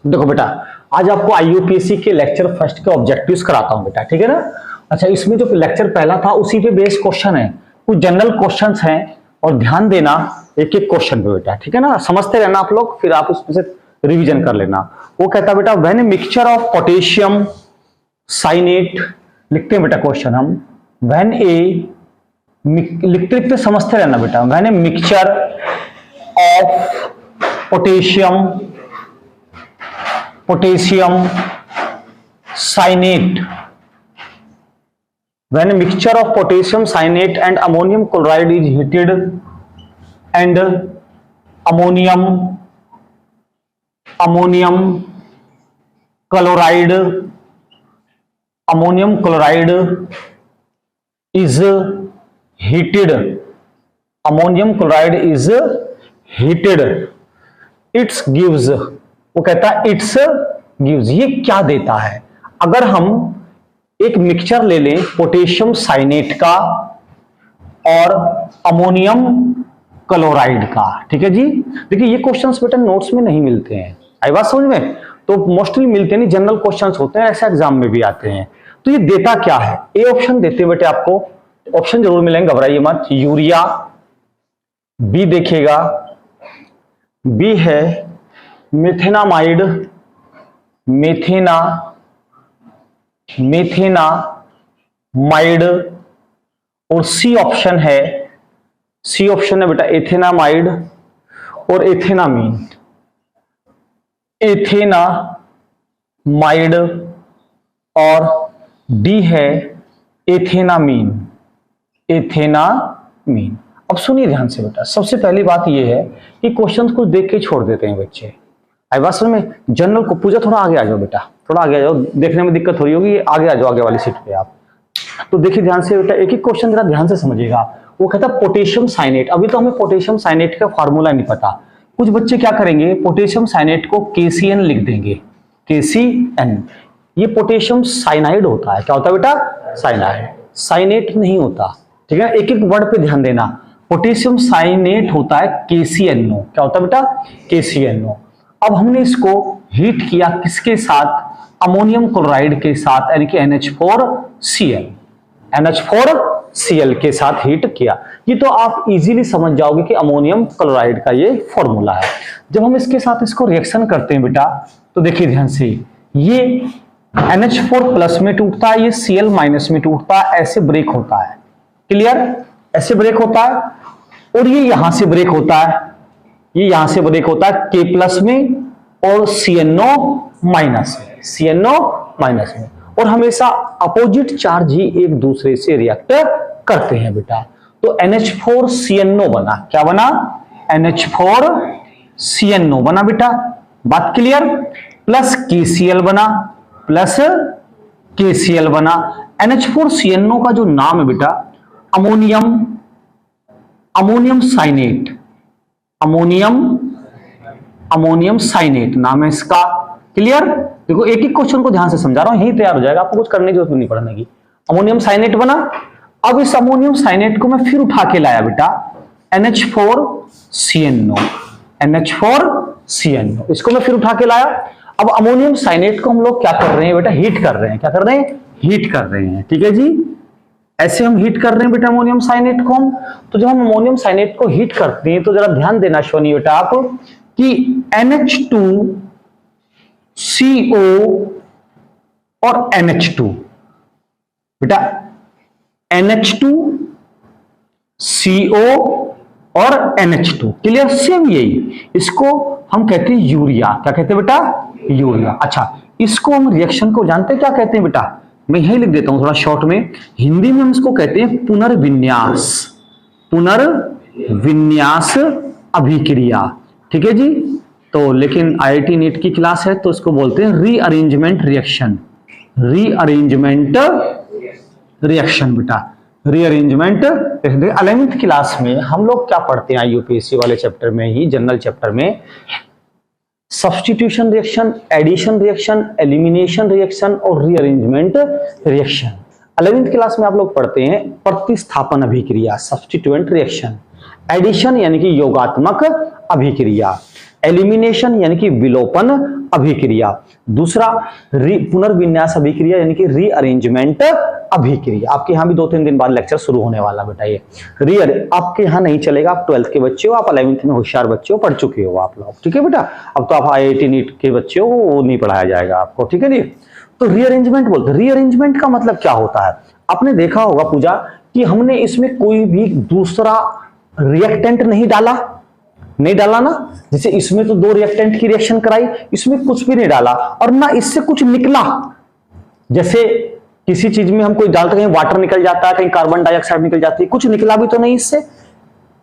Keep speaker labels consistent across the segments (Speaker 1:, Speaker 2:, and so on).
Speaker 1: देखो बेटा, आज आपको आईयूपीएससी के लेक्चर फर्स्ट के ऑब्जेक्टिव्स कराता हूं बेटा, ठीक है ना। अच्छा, इसमें जो लेक्चर पहला था उसी पे बेस क्वेश्चन है, कुछ जनरल क्वेश्चंस हैं और ध्यान देना एक एक क्वेश्चन पे बेटा, ठीक है ना। समझते रहना आप लोग, फिर आप उसमें से रिवीजन कर लेना। वो कहता बेटा when a mixture of potassium cyanate, लिखते हैं बेटा क्वेश्चन हम, व्हेन ए, लिखते लिखते समझते रहना बेटा, when a mixture of potassium cyanate, when a mixture of potassium cyanate and ammonium chloride is heated and ammonium chloride is heated, it gives, वो कहता है इट्स गिव्स, ये क्या देता है। अगर हम एक मिक्सचर ले लें पोटेशियम साइनेट का और अमोनियम क्लोराइड का, ठीक है जी। देखिए ये क्वेश्चंस बेटा नोट्स में नहीं मिलते हैं, आई बात समझ में, तो मोस्टली मिलते नहीं, जनरल क्वेश्चंस होते हैं, ऐसे एग्जाम में भी आते हैं। तो ये देता क्या है, ए ऑप्शन देते हैं बेटे आपको, ऑप्शन जरूर मिलेंगे, घबराइए मत। यूरिया, बी देखिएगा, बी है मेथेनामाइड, मेथेनामाइड, और सी ऑप्शन है बेटा एथेनामाइड और एथेनामीन, एथेनामाइड, और डी है एथेनामीन। अब सुनिए ध्यान से बेटा, सबसे पहली बात यह है कि क्वेश्चंस को देख के छोड़ देते हैं बच्चे, आई बात समझ में। जनरल को पूजा, थोड़ा आगे आ जाओ बेटा, थोड़ा आगे आ जाओ, देखने में दिक्कत हो रही होगी, आगे आ जाओ, आगे वाली सीट पे आप। तो देखिए ध्यान से बेटा, एक एक क्वेश्चन जरा ध्यान से समझिएगा। वो कहता है पोटेशियम साइनेट, अभी तो हमें पोटेशियम साइनेट का फार्मूला नहीं पता, कुछ बच्चे क्या करेंगे, पोटेशियम साइनेट को KCN लिख देंगे, KCN। ये पोटेशियम साइनाइड होता है, क्या होता है बेटा, साइनाइड, साइनेट नहीं होता, ठीक है। एक एक वर्ड पे ध्यान देना, पोटेशियम साइनेट होता है KCNO, क्या होता है बेटा, KCNO। अब हमने इसको हीट किया किसके साथ, अमोनियम क्लोराइड के साथ, यानी कि NH4Cl के साथ हीट किया। ये तो आप इजीली समझ जाओगे कि अमोनियम क्लोराइड का ये फॉर्मूला है। जब हम इसके साथ इसको रिएक्शन करते हैं बेटा, तो देखिए ध्यान से, ये NH4 प्लस में टूटता है, ये Cl माइनस में टूटता है, ऐसे ब्रेक होता है, क्लियर, ऐसे ब्रेक होता है। और ये यहां से ब्रेक होता है, ये यहां से ब्रेक होता है K प्लस में और CNO माइनस में, और हमेशा अपोजिट चार्ज ही एक दूसरे से रिएक्ट करते हैं बेटा। तो NH4CNO बना, क्या बना, NH4CNO बना बेटा, बात क्लियर, प्लस KCl बना, NH4CNO का जो नाम है बेटा अमोनियम साइनेट नाम है इसका, क्लियर। देखो एक एक क्वेश्चन को ध्यान से समझा रहा हूं, यही तैयार हो जाएगा, आपको कुछ करने की जरूरत नहीं पड़ने की। अमोनियम साइनेट बना, अब इस अमोनियम साइनेट को मैं फिर उठा के लाया बेटा NH4CNO, इसको मैं फिर उठा के लाया। अब अमोनियम साइनेट को हम लोग क्या कर रहे हैं बेटा, हीट कर रहे हैं, क्या कर रहे हैं, हीट कर रहे हैं, ठीक है जी। ऐसे हम हीट कर रहे हैं बेटा अमोनियम साइनेट को हम। तो जब हम अमोनियम साइनेट को हीट करते हैं तो जरा ध्यान देना शोनी बेटा आप, कि NH2CO और NH2 बेटा, NH2CO और NH2, क्लियर, सेम यही, इसको हम कहते हैं यूरिया, क्या कहते हैं बेटा, यूरिया। अच्छा, इसको हम रिएक्शन को जानते हैं क्या कहते हैं बेटा, मैं यही लिख देता हूं थोड़ा शॉर्ट में, हिंदी में हम इसको कहते हैं पुनर्विन्यास अभिक्रिया, ठीक है जी। तो लेकिन IIT नीट की क्लास है तो इसको बोलते हैं रीअरेंजमेंट रिएक्शन बेटा, रीअरेंजमेंट। 11th क्लास में हम लोग क्या पढ़ते हैं IUPAC वाले चैप्टर में ही, जनरल चैप्टर में, substitution reaction, addition reaction, elimination reaction और रीअरेंजमेंट रिएक्शन। 11th क्लास में आप लोग पढ़ते हैं प्रतिस्थापन अभिक्रिया, सब्स्टिट्यूएंट रिएक्शन, एडिशन यानी कि योगात्मक अभिक्रिया, एलिमिनेशन यानी कि विलोपन अभिक्रिया, दूसरा पुनर्विन्यास अभिक्रिया यानी कि रीअरेंजमेंट अभिक्रिया। आपके यहाँ भी 2-3 दिन बाद लेक्चर शुरू होने वाला बेटा। ये आपके यहाँ नहीं चलेगा, आप 12th के बच्चे हो, आप 11th में होशियार बच्चे हो, पढ़ चुके हो आप लोग, ठीक है बेटा। अब तो आप IIT नीट के बच्चे हो, वो नहीं पढ़ाया जाएगा आपको, ठीक है जी। तो रीअरेंजमेंट बोलते हैं। रीअरेंजमेंट का मतलब क्या होता है? आपने देखा होगा पूजा कि हमने इसमें कोई भी दूसरा रिएक्टेंट नहीं डाला ना। जैसे इसमें तो 2 रिएक्टेंट की रिएक्शन कराई, इसमें कुछ भी नहीं डाला और ना इससे कुछ निकला। जैसे किसी चीज में हम कोई डालते, कहीं वाटर निकल जाता है, कहीं कार्बन डाइऑक्साइड निकल जाती है, कुछ निकला भी तो नहीं इससे।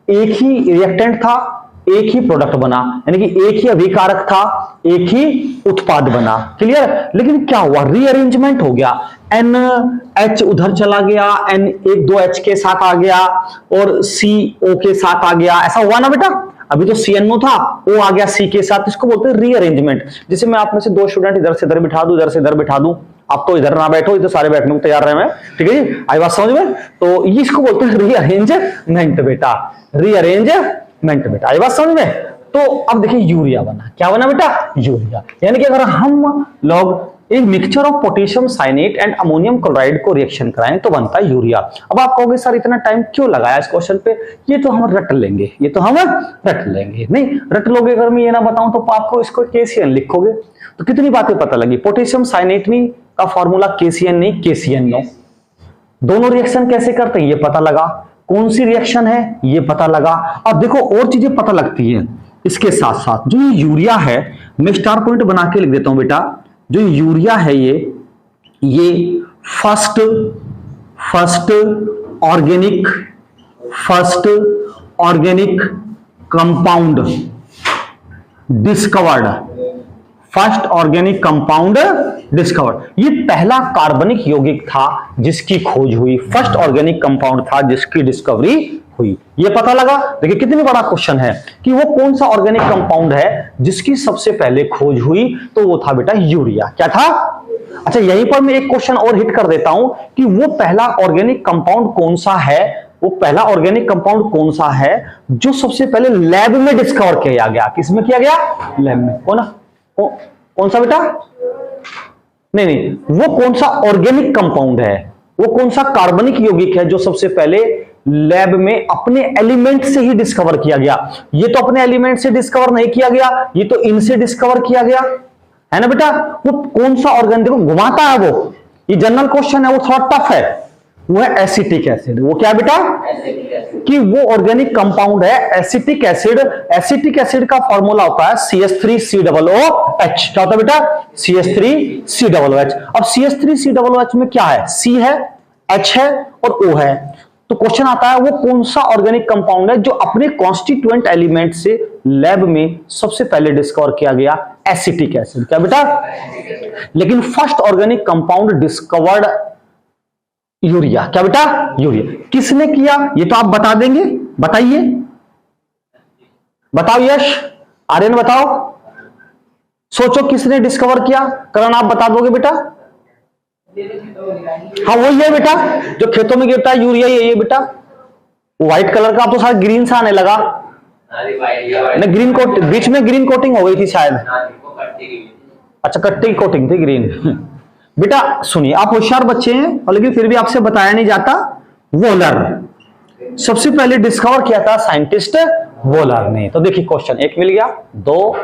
Speaker 1: एक ही रिएक्टेंट था, एक ही प्रोडक्ट बना, यानी कि एक ही अभिकारक था, एक ही उत्पाद बना। क्लियर? लेकिन क्या हुआ? रीअरेंजमेंट हो गया। NH उधर चला गया, N 1-2H के साथ आ गया और CO के साथ आ गया, ऐसा हुआ ना बेटा। अभी तो CNO था, O आ गया C के साथ, इसको बोलते हैं रीअरेंजमेंट। जैसे मैं आप में से 2 स्टूडेंट इधर से इधर बिठा दूं, इधर से इधर बिठा दूं, आप तो इधर ना बैठो, तो सारे बैठने को तैयार रहे हैं, ठीक है जी। आई बात समझ में? तो ये इसको बोलते हैं रीअरेंजमेंट बेटा, रीअरेंजमेंट बेटा। आई बात समझ में? तो अब देखिए यूरिया बना। क्या बना बेटा? यूरिया। यानी कि अगर हम लोग एक mixture of potassium cyanate and ammonium chloride को रिएक्शन कराएं तो बनता है यूरिया। अब आप कहोगे सर इतना टाइम क्यों लगाया इस क्वेश्चन पे? ये तो हम रट लेंगे, नहीं रट लोगे। अगर मैं ये ना बताऊं तो आपको इसको KCN लिखोगे तो कितनी बातें पता लगी। पोटेशियम साइनेट नहीं का फॉर्मूला KCN नहीं, KCNO। दोनों रिएक्शन कैसे करते हैं ये पता लगा, कौन सी रिएक्शन है ये पता लगा। अब देखो और चीजें पता लगती है इसके साथ साथ। जो ये यूरिया है, मैं स्टार पॉइंट बना के लिख देता हूं बेटा। जो यूरिया है ये first organic compound discovered, first organic compound discovered. ये पहला कार्बनिक यौगिक था जिसकी खोज हुई, फर्स्ट ऑर्गेनिक कंपाउंड था जिसकी डिस्कवरी हुई। ये पता लगा। देखिए कितनी बड़ा क्वेश्चन है कि वो कौन सा ऑर्गेनिक कंपाउंड है जिसकी सबसे पहले खोज हुई, तो वो था बेटा यूरिया। क्या था? अच्छा यहीं पर मैं एक क्वेश्चन और हिट कर देता हूं कि वो पहला ऑर्गेनिक कंपाउड कौन सा है, वो पहला ऑर्गेनिक कंपाउंड कौन सा है जो सबसे पहले लैब में डिस्कवर किया गया? किसमें किया गया? लैब में। कौन सा बेटा? नहीं, वो कौन सा ऑर्गेनिक कंपाउंड है, वो कौन सा कार्बनिक यौगिक है जो सबसे पहले लैब में अपने एलिमेंट से ही डिस्कवर किया गया? ये तो अपने एलिमेंट से डिस्कवर नहीं किया गया, ये तो इनसे डिस्कवर किया गया है ना बेटा। वो कौन सा ऑर्गेनिक, देखो घुमाता है वो, ये जनरल क्वेश्चन है, वो थोड़ा टफ है। वो है एसिटिक एसिड। वो क्या बेटा? कि वो ऑर्गेनिक कंपाउंड है एसिटिक एसिड। एसिटिक एसिड का फॉर्मूला होता है CH3COOH। क्या होता है बेटा? CH3COOH। अब CH3COOH में क्या है? C है, H है और O है। तो क्वेश्चन आता है वो कौन सा ऑर्गेनिक कंपाउंड है जो अपने कॉन्स्टिट्यूएंट एलिमेंट से लैब में सबसे पहले डिस्कवर किया गया? Acetic acid. क्या बेटा? लेकिन first organic compound discovered urea. क्या बेटा? यूरिया। किसने किया ये तो आप बता देंगे, बताइए, बताओ यश, आर्यन बताओ, सोचो किसने डिस्कवर किया? करण आप बता दोगे बेटा? हाँ वही है बेटा जो खेतों में गिरता है, यूरिया ये बेटा। व्हाइट कलर का, अब तो सारा ग्रीन सा आने लगा ना, ग्रीन कोट, बीच में ग्रीन कोटिंग हो गई थी शायद। अच्छा कट्टी की कोटिंग थी ग्रीन। बेटा सुनिए, आप होशियार बच्चे हैं और लेकिन फिर भी आपसे बताया नहीं जाता। वोलर सबसे पहले डिस्कवर किया था साइंटिस्ट वोलर ने। तो देखिए क्वेश्चन 1 मिल गया, 2,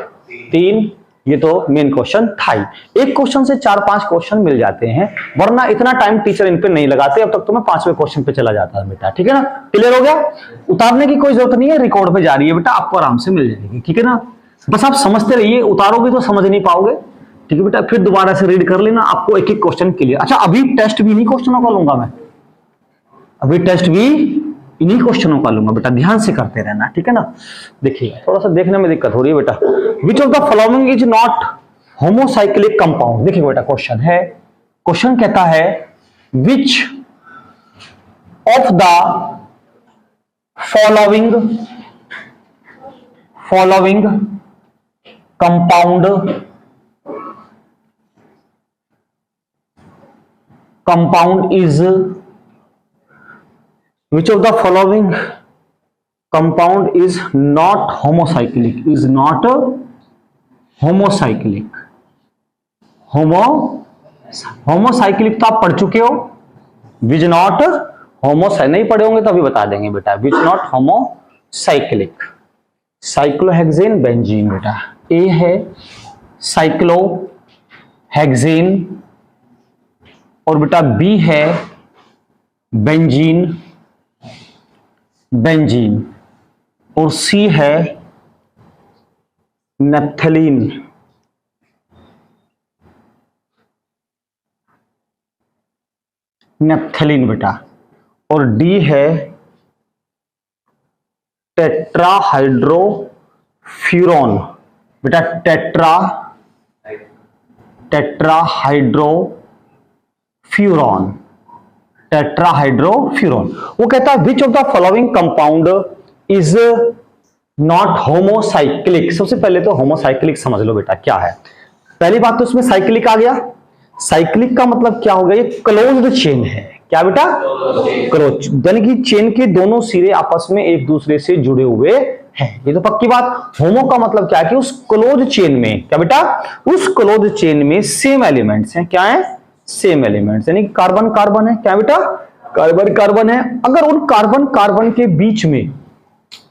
Speaker 1: 3, ये तो मेन क्वेश्चन था ही। एक क्वेश्चन से 4-5 क्वेश्चन मिल जाते हैं, वरना इतना टाइम टीचर इन पे नहीं लगाते। अब तक तो मैं 5वें क्वेश्चन पे चला जाता है बेटा, ठीक है ना। क्लियर हो गया? उतारने की कोई जरूरत नहीं है, रिकॉर्ड पे जा रही है बेटा, आपको आराम से मिल जाएगी, ठीक है ना। बस आप समझते रहिए, उतारोगे तो समझ नहीं पाओगे, ठीक है बेटा। फिर दोबारा से रीड कर लेना, आपको एक एक क्वेश्चन क्लियर। अच्छा अभी टेस्ट भी इन्हीं क्वेश्चनों का लूंगा मैं, अभी टेस्ट भी इन्हीं क्वेश्चनों का लूंगा बेटा, ध्यान से करते रहना, ठीक है ना। देखिए थोड़ा सा देखने में दिक्कत हो रही है बेटा। विच of the following is not homocyclic compound? देखिए बेटा क्वेश्चन है, क्वेश्चन कहता है which of the following compound is, which of the following compound is not homocyclic, is not homocyclic? Homocyclic तो आप पढ़ चुके हो, विच नॉट होमोसाइक्लिक नहीं पढ़े होंगे तो अभी बता देंगे बेटा, which not homocyclic. Cyclohexane benzene बेटा, ए है साइक्लोहेक्सेन और बेटा बी है बेंजीन और सी है नेप्थलीन। बेटा, और डी है टेट्राहाइड्रोफ्यूरॉन बेटा, टेट्राहाइड्रोफ्यूरॉन। वो कहता है which of the following compound is not homocyclic. सबसे पहले तो होमोसाइक्लिक समझ लो बेटा क्या है। पहली बात तो इसमें साइक्लिक आ गया। साइक्लिक का मतलब क्या हो गया, ये क्लोज्ड चेन है। क्या बेटा, क्लोज, यानी कि चेन के दोनों सिरे आपस में एक दूसरे से जुड़े हुए हैं, ये तो पक्की बात। होमो का मतलब क्या है कि उस क्लोज चेन में, क्या बेटा, उस क्लोज चेन में सेम एलिमेंट्स हैं। क्या है, सेम एलिमेंट्स, यानी कार्बन कार्बन है। क्या बेटा, कार्बन कार्बन है। अगर उन कार्बन कार्बन के बीच में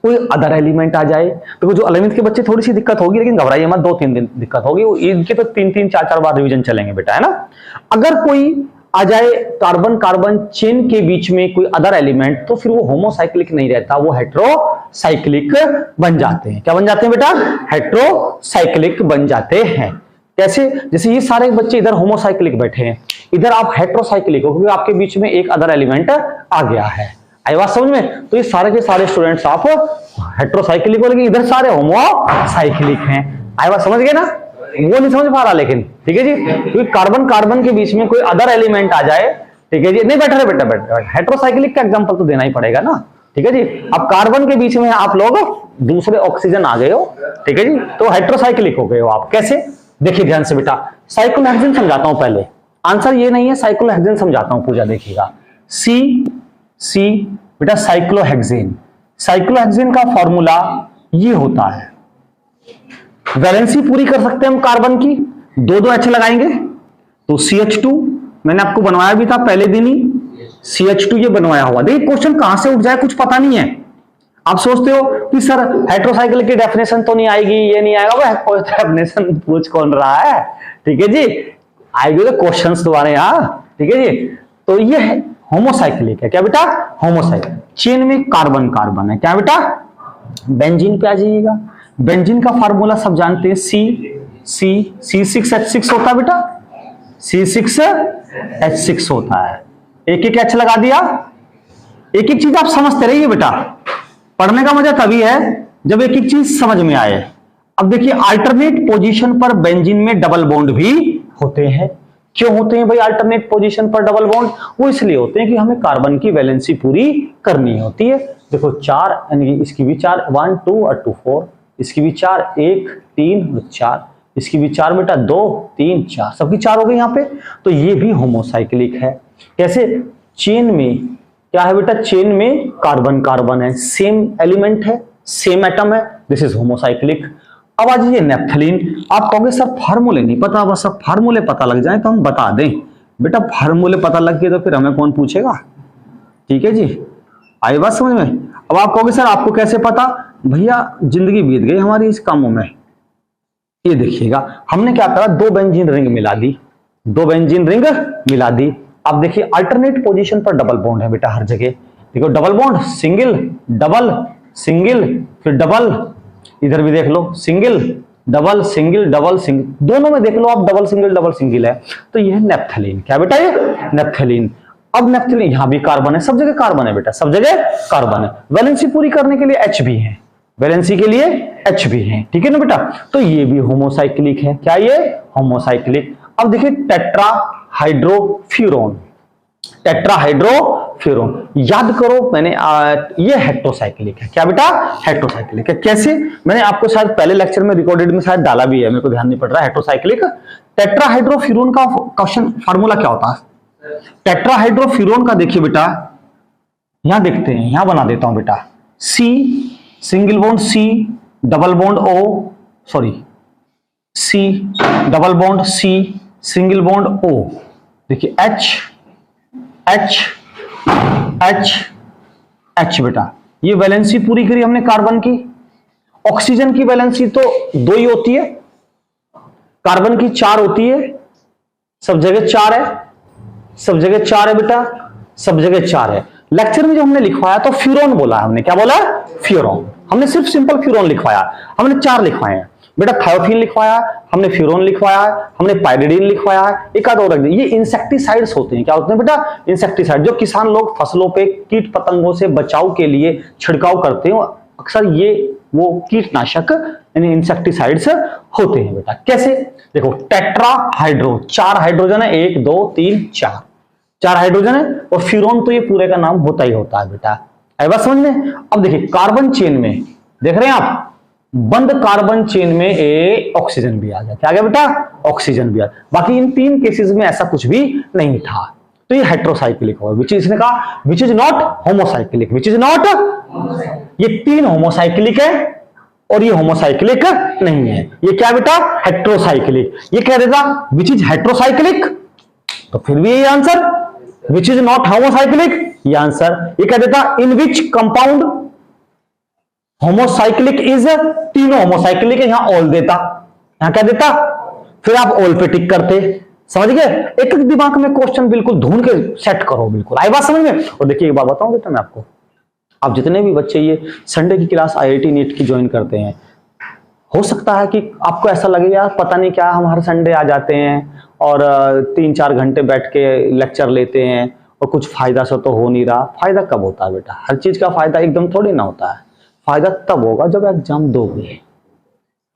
Speaker 1: कोई अदर एलिमेंट आ जाए तो जो 11th के बच्चे थोड़ी सी दिक्कत होगी, लेकिन घबराइए मत, 2-3 दिन दिक्कत होगी, इनके तो 3-3 4-4 बार रिवीजन चलेंगे बेटा, है ना। अगर कोई आ जाए कार्बन कार्बन चेन के बीच में कोई अदर एलिमेंट, तो फिर वो होमोसाइक्लिक नहीं रहता, वो हेट्रोसाइक्लिक बन जाते हैं। क्या बन जाते हैं बेटा, हेट्रोसाइक्लिक बन जाते हैं। कैसे, जैसे ये सारे बच्चे इधर होमोसाइक्लिक बैठे हैं, इधर आप हेट्रोसाइक्लिक हो, क्योंकि आपके बीच में एक अदर एलिमेंट आ गया है। आई बात समझ में। तो ये सारे के सारे स्टूडेंट्स आप हेट्रोसाइक्लिक हो, लेकिन इधर सारे होमोसाइक्लिक हैं। आई बात समझ गए ना, वो नहीं समझ पा रहा लेकिन, ठीक है जी, क्योंकि कार्बन कार्बन के बीच में कोई अदर एलिमेंट आ जाए, ठीक है जी, नहीं बैठ रहे बेटा, हेट्रोसाइक्लिक का एग्जांपल तो देना ही पड़ेगा ना, ठीक है जी। अब कार्बन के बीच में आप लोग दूसरे ऑक्सीजन आ गए हो, ठीक है जी, तो हेट्रोसाइक्लिक हो गए हो आप। कैसे, देखिए ध्यान से बेटा, साइक्लोहेक्सेन समझाता हूं पहले, आंसर ये नहीं है, साइक्लोहेक्सेन समझाता हूं, पूजा देखिएगा। सी बेटा, साइक्लोहेक्सेन का फॉर्मूला ये होता है, वैलेंसी पूरी कर सकते हैं हम कार्बन की, 2-2 H लगाएंगे तो CH2, मैंने आपको बनवाया भी था पहले दिन ही, CH2 ये बनवाया हुआ। देखिए क्वेश्चन कहां से उठ जाए कुछ पता नहीं है। आप सोचते हो कि सर हेट्रोसाइक्लिक की डेफिनेशन तो नहीं आएगी, ये नहीं आएगा, वो डेफिनेशन पूछ कौन रहा है, ठीक है जी, आएगी तो क्वेश्चंस दोबारा यहाँ, ठीक है जी। तो ये है होमोसाइक्लिक है। क्या बेटा, होमोसाइक्लिक, चेन में कार्बन कार्बन है। क्या बेटा, बेंजीन पे आ जाइएगा। बेंजीन का फार्मूला सब जानते हैं, C6H6 होता है बेटा, C6H6 होता है। एक एक H लगा दिया, एक एक चीज आप समझते रहिए बेटा, पढ़ने का मजा तभी है जब एक एक चीज समझ में आए। अब देखिए अल्टरनेट पोजीशन पर बेंजीन में डबल बॉन्ड भी होते हैं। क्यों होते हैं भाई अल्टरनेट पोजीशन पर डबल बॉन्ड? वो इसलिए होते हैं कि हमें कार्बन की वैलेंसी पूरी करनी होती है। देखो 4, यानी इसकी भी 4, 1 2 और 2 4, इसकी भी 4, 1 3 4, इसकी भी 4 बेटा, 2 3 4, सबकी 4 हो गई यहाँ पे। तो ये भी होमोसाइक्लिक है। कैसे? चेन में क्या है बेटा, चेन में कार्बन कार्बन है, सेम एलिमेंट है, सेम एटम है, दिस इज होमोसाइक्लिक। अब आ जाइए नेप्थलीन। आप कहोगे सर फार्मूले नहीं पता, बस सब फार्मूले पता लग जाए तो हम बता दें। बेटा फार्मूले पता लग गए तो फिर हमें कौन पूछेगा, ठीक है जी, आई बात समझ में। अब आप कहोगे सर आपको कैसे पता? भैया जिंदगी बीत गई हमारी इस कामों में। ये देखिएगा हमने क्या करा, 2 बेंजीन रिंग मिला दी, 2 बेंजीन रिंग मिला दी। अब देखिए अल्टरनेट पोजीशन पर डबल बॉन्ड है बेटा हर जगह। देखो double bond, single double single, फिर डबल, इधर भी देख लो single double single double single, दोनों में देख लो आप डबल सिंगल है। तो ये है नेप्थलीन। क्या बेटा, ये नेप्थलीन। अब नेप्थलीन यहां भी कार्बन है, सब जगह कार्बन है बेटा, सब जगह कार्बन है। वैलेंसी पूरी करने के लिए H भी है, वैलेंसी के लिए H भी है, ठीक है ना बेटा। तो ये भी होमोसाइक्लिक है। क्या ये? होमोसाइक्लिक। अब देखिए टेट्राहाइड्रोफ्यूरॉन, टेट्राहाइड्रोफ्यूरॉन याद करो मैंने ये हेट्रोसाइक्लिक है। क्या बेटा? हेट्रोसाइक्लिक है। कैसे? मैंने आपको शायद पहले लेक्चर में रिकॉर्डेड में शायद डाला भी है, मेरे को ध्यान नहीं पड़ रहा। हेट्रोसाइक्लिक टेट्राहाइड्रोफ्यूरॉन का क्वेश्चन फार्मूला क्या होता है? टेट्राहाइड्रोफ्यूरॉन का देखिए बेटा, यहां देखते हैं, यहां बना देता हूं बेटा, C single bond C double bond O, sorry C double bond C single bond O, देखिए H H H H बेटा, ये वैलेंसी पूरी करी हमने कार्बन की। ऑक्सीजन की वैलेंसी तो 2 ही होती है, कार्बन की 4 होती है, सब जगह 4 है, सब जगह 4 है बेटा, सब जगह 4 है। लेक्चर में जो हमने लिखवाया तो फ्यूरॉन बोला है हमने, क्या बोला है? फ्यूरॉन। हमने सिर्फ सिंपल फ्यूरॉन लिखवाया, हमने 4 लिखवाए हैं बेटा। थायोफिन लिखवाया, हमने फ्यूरॉन लिखवाया, हमने पाइरिडीन लिखवाया, एक आध और रख दिया। ये इंसेक्टिसाइड्स होते हैं, क्या होते हैं बेटा? इंसेक्टिसाइड, जो किसान लोग फसलों पे कीट पतंगों से बचाव के लिए छिड़काव करते हैं, अक्सर ये वो कीटनाशक यानी इंसेक्टिसाइड्स होते हैं बेटा। कैसे? देखो, टेट्राहाइड्रो, 4 हाइड्रोजन है, 1 2 3 4, 4 हाइड्रोजन है, और फ्यूरॉन तो ये पूरे का नाम होता ही होता है बेटा। आई बात समझ में? अब देखिए कार्बन चेन में देख रहे हैं आप, बंद कार्बन चेन में ए ऑक्सीजन भी आ गया। क्या आ गया बेटा? ऑक्सीजन भी आ गया। बाकी इन 3 केसेस में ऐसा कुछ भी नहीं था, तो ये हेट्रोसाइक्लिक होगा। विच इसने कहा which is not homocyclic, which is not, ये 3 होमोसाइक्लिक है और ये होमोसाइक्लिक नहीं है। ये क्या बेटा? हेट्रोसाइक्लिक। ये कह देता विच इज हेट्रोसाइक्लिक, तो फिर भी यही answer, which is not homocyclic, ये आंसर। ये कह देता इन विच कंपाउंड होमोसाइक्लिक इज, तीनों होमोसाइक्लिक है, यहां ऑल देता, यहां क्या देता, फिर आप ऑल पे टिक करते। समझ गए? एक एक दिमाग में क्वेश्चन बिल्कुल ढूंढ के सेट करो, बिल्कुल आई बात समझ में। और देखिए एक बात बताऊं बेटा मैं आपको, आप जितने भी बच्चे ये संडे की क्लास IIT नीट की ज्वाइन करते हैं, हो सकता है कि आपको ऐसा लगे यार पता नहीं क्या, हम हर संडे आ जाते हैं और 3-4 घंटे बैठ के लेक्चर लेते हैं और कुछ फायदा सा तो हो नहीं रहा। फायदा कब होता है बेटा? हर चीज का फायदा एकदम थोड़ी ना होता है। फायदा तब होगा जब एग्जाम दोगे।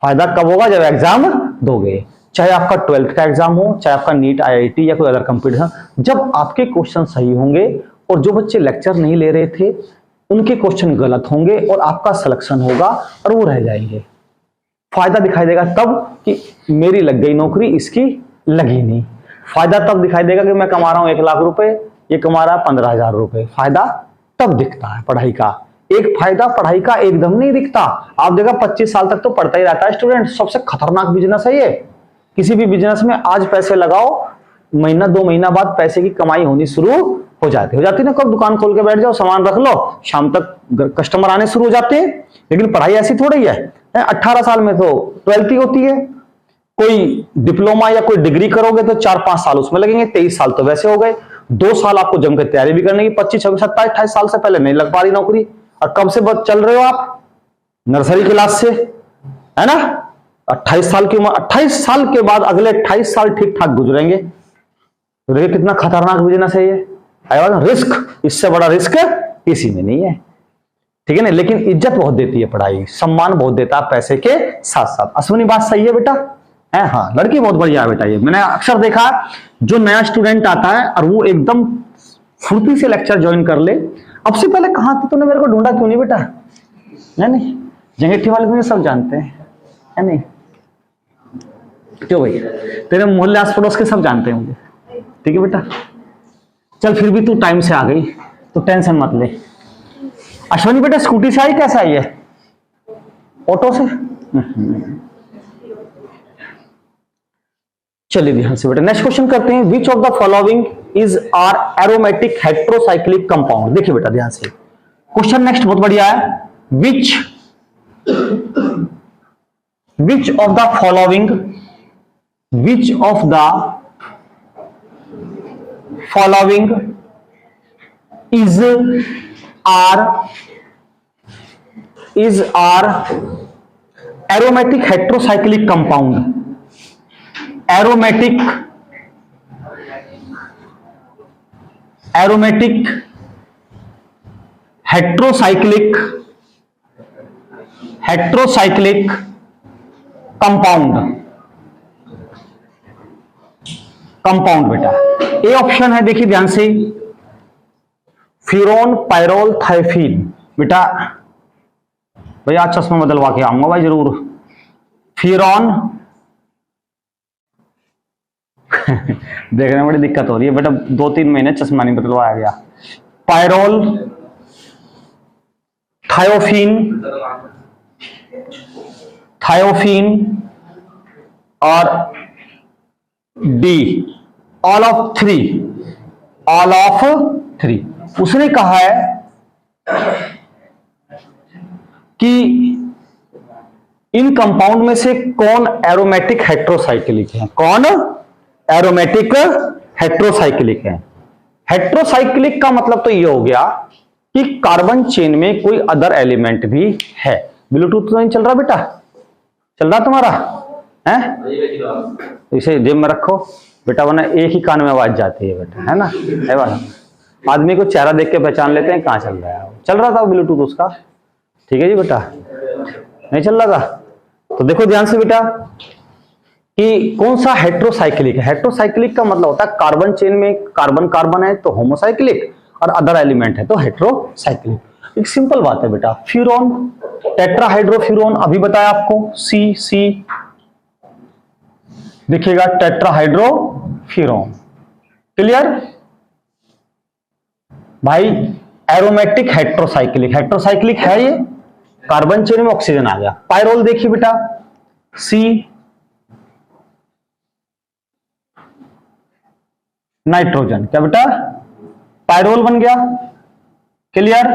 Speaker 1: फायदा कब होगा? जब एग्जाम दोगे। चाहे आपका 12th का एग्जाम हो, चाहे आपका नीट IIT या कोई अदर कंपटीशन, जब आपके क्वेश्चन सही होंगे और जो बच्चे लेक्चर नहीं ले रहे थे उनके क्वेश्चन गलत होंगे और आपका सिलेक्शन होगा और वो रह जाएंगे। फायदा दिखाई देगा तब कि मेरी लग गई नौकरी, इसकी लगी नहीं। फायदा तब दिखाई देगा कि मैं कमा रहा हूं 1 लाख रुपए, ये कमा रहा है 15,000 रुपए। फायदा तब दिखता है पढ़ाई का। एक फायदा पढ़ाई का एकदम नहीं दिखता। आप देखा 25 साल तक तो पढ़ता ही रहता है स्टूडेंट। सबसे खतरनाक बिजनेस है ये। किसी भी बिजनेस में आज पैसे लगाओ, महीना 2 महीना बाद पैसे की कमाई होनी शुरू हो जाती ना। कब दुकान खोल के बैठ जाओ, सामान रख लो, शाम तक कस्टमर आने शुरू हो जाते हैं। लेकिन पढ़ाई ऐसी थोड़ी है। 18 साल में तो 12th ही होती है। कोई डिप्लोमा या कोई डिग्री करोगे तो 4-5 साल उसमें लगेंगे, 23 साल तो वैसे हो गए। 2 साल आपको जम के तैयारी भी करने की, 25, 26, 27, 28 साल से पहले नहीं लग पा रही नौकरी। और कब से चल रहे हो आप? नर्सरी क्लास से, है ना? 28 साल की उम्र, 28 साल के बाद अगले 28 साल ठीक ठाक गुजरेंगे। तो देखिए कितना खतरनाक बिजनेस है ये। रिस्क, इससे बड़ा रिस्क किसी में नहीं है, ठीक है ना। लेकिन इज्जत बहुत देती है पढ़ाई, सम्मान बहुत देता है पैसे के साथ साथ। अश्विनी बात सही है बेटा? है हाँ, लड़की बहुत बढ़िया है बेटा। ये मैंने अक्सर देखा, जो नया स्टूडेंट आता है और वो एकदम फुर्ती से लेक्चर ज्वाइन कर ले। अब से पहले कहां थे तूने, मेरे को ढूंढा क्यों नहीं बेटा? नहीं, जंगेठी वाले मुझे सब जानते हैं, है नहीं? क्यों भाई, तेरे मोहल्ले आस पड़ोस के सब जानते हैं मुझे, ठीक है बेटा। चल फिर भी तू टाइम से आ गई तो टेंशन मत ले। अश्विनी बेटा स्कूटी से आई, कैसे आई है? ऑटो से? चलिए ध्यान से बेटा नेक्स्ट क्वेश्चन करते हैं। Which of the following is are aromatic heterocyclic compound. देखिए बेटा ध्यान से, क्वेश्चन नेक्स्ट बहुत बढ़िया है। Which of the following is aromatic heterocyclic compound. Aromatic heterocyclic compound बेटा। ए ऑप्शन है, देखिए ध्यान से, फ्यूरॉन, पायरोल, थायोफिन। बेटा भैया आज चश्मा बदलवा के आऊंगा भाई जरूर। फ्यूरॉन देखने में बड़ी दिक्कत हो रही है बेटा, 2-3 महीने चश्मा नहीं बदलवाया गया। पायरोल, थायोफिन और D all of three, all of three. उसने कहा है कि इन कंपाउंड में से कौन एरोमेटिक हेट्रोसाइक्लिक है, कौन एरोमेटिक हेट्रोसाइक्लिक है। हेट्रोसाइक्लिक का मतलब तो ये हो गया कि कार्बन चेन में कोई अदर एलिमेंट भी है। ब्लूटूथ तो नहीं चल रहा बेटा, चल रहा तुम्हारा है? इसे जेब में रखो बेटा, वरना एक ही कान में आवाज जाती है बेटा, है ना? है बात। आदमी को चेहरा देख के पहचान लेते हैं कहाँ चल रहा है। चल रहा था ब्लूटूथ उसका, ठीक है जी बेटा, नहीं चल रहा था? तो देखो ध्यान से बेटा कि कौन सा हेट्रोसाइक्लिक है। हेट्रोसाइक्लिक का मतलब होता है कार्बन चेन में कार्बन कार्बन है तो होमोसाइक्लिक, और अदर एलिमेंट है तो हेट्रोसाइक्लिक। एक सिंपल बात है बेटा, फ्यूरोन, टेट्राहाइड्रोफ्यूरोन अभी बताया आपको, सी सी दिखेगा, टेट्राहाइड्रोफ्यूरोन। क्लियर भाई? एरोमेटिक हेट्रोसाइक्लिक, हेट्रोसाइक्लिक है ये, कार्बन चेन में ऑक्सीजन आ गया। पायरोल देखिए बेटा, सी नाइट्रोजन, क्या बेटा? पायरोल बन गया। क्लियर?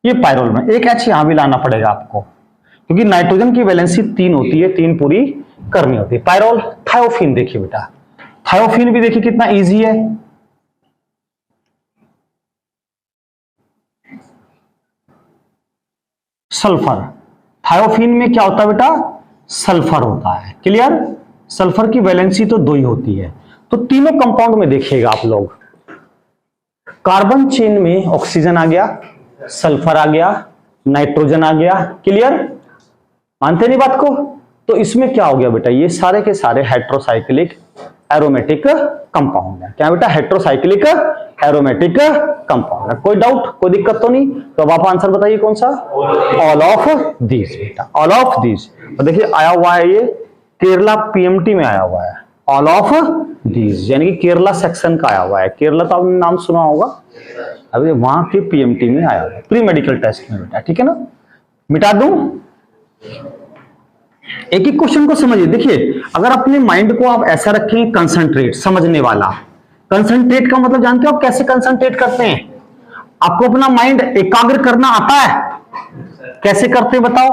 Speaker 1: ये पायरोल बन। एक एच यहां भी लाना पड़ेगा आपको, क्योंकि नाइट्रोजन की वैलेंसी 3 होती है, 3 पूरी करनी होती है। पायरोल। थायोफिन देखिए बेटा, थायोफिन भी देखिए कितना इजी है। सल्फर, थायोफिन में क्या होता है बेटा? सल्फर होता है। क्लियर? सल्फर की वैलेंसी तो 2 ही होती है। तो तीनों कंपाउंड में देखिएगा आप लोग, कार्बन चेन में ऑक्सीजन आ गया, सल्फर आ गया, नाइट्रोजन आ गया। क्लियर? मानते नहीं बात को? तो इसमें क्या हो गया बेटा? ये सारे के सारे हेट्रोसाइक्लिक एरोमेटिक कंपाउंड है। क्या बेटा? हेट्रोसाइक्लिक एरोमेटिक कंपाउंड है। कोई डाउट, कोई दिक्कत तो नहीं? तो अब आप आंसर बताइए कौन सा? ऑल ऑफ दीज बेटा, ऑल ऑफ दीज। और देखिए आया हुआ है ये केरला पीएमटी में आया हुआ है, ऑल ऑफ दीज, यानी कि केरला सेक्शन का आया हुआ है। केरला तो आपने नाम सुना होगा, अभी वहां के पीएमटी में आया हुआ है, प्री मेडिकल टेस्ट में बेटा, ठीक है ना? मिटा दूं? एक एक क्वेश्चन को समझिए। देखिए अगर अपने माइंड को आप ऐसा रखें कंसंट्रेट, समझने वाला। कंसंट्रेट का मतलब जानते हो आप कैसे कंसंट्रेट करते हैं? आपको अपना माइंड एकाग्र करना आता है? कैसे करते हैं बताओ?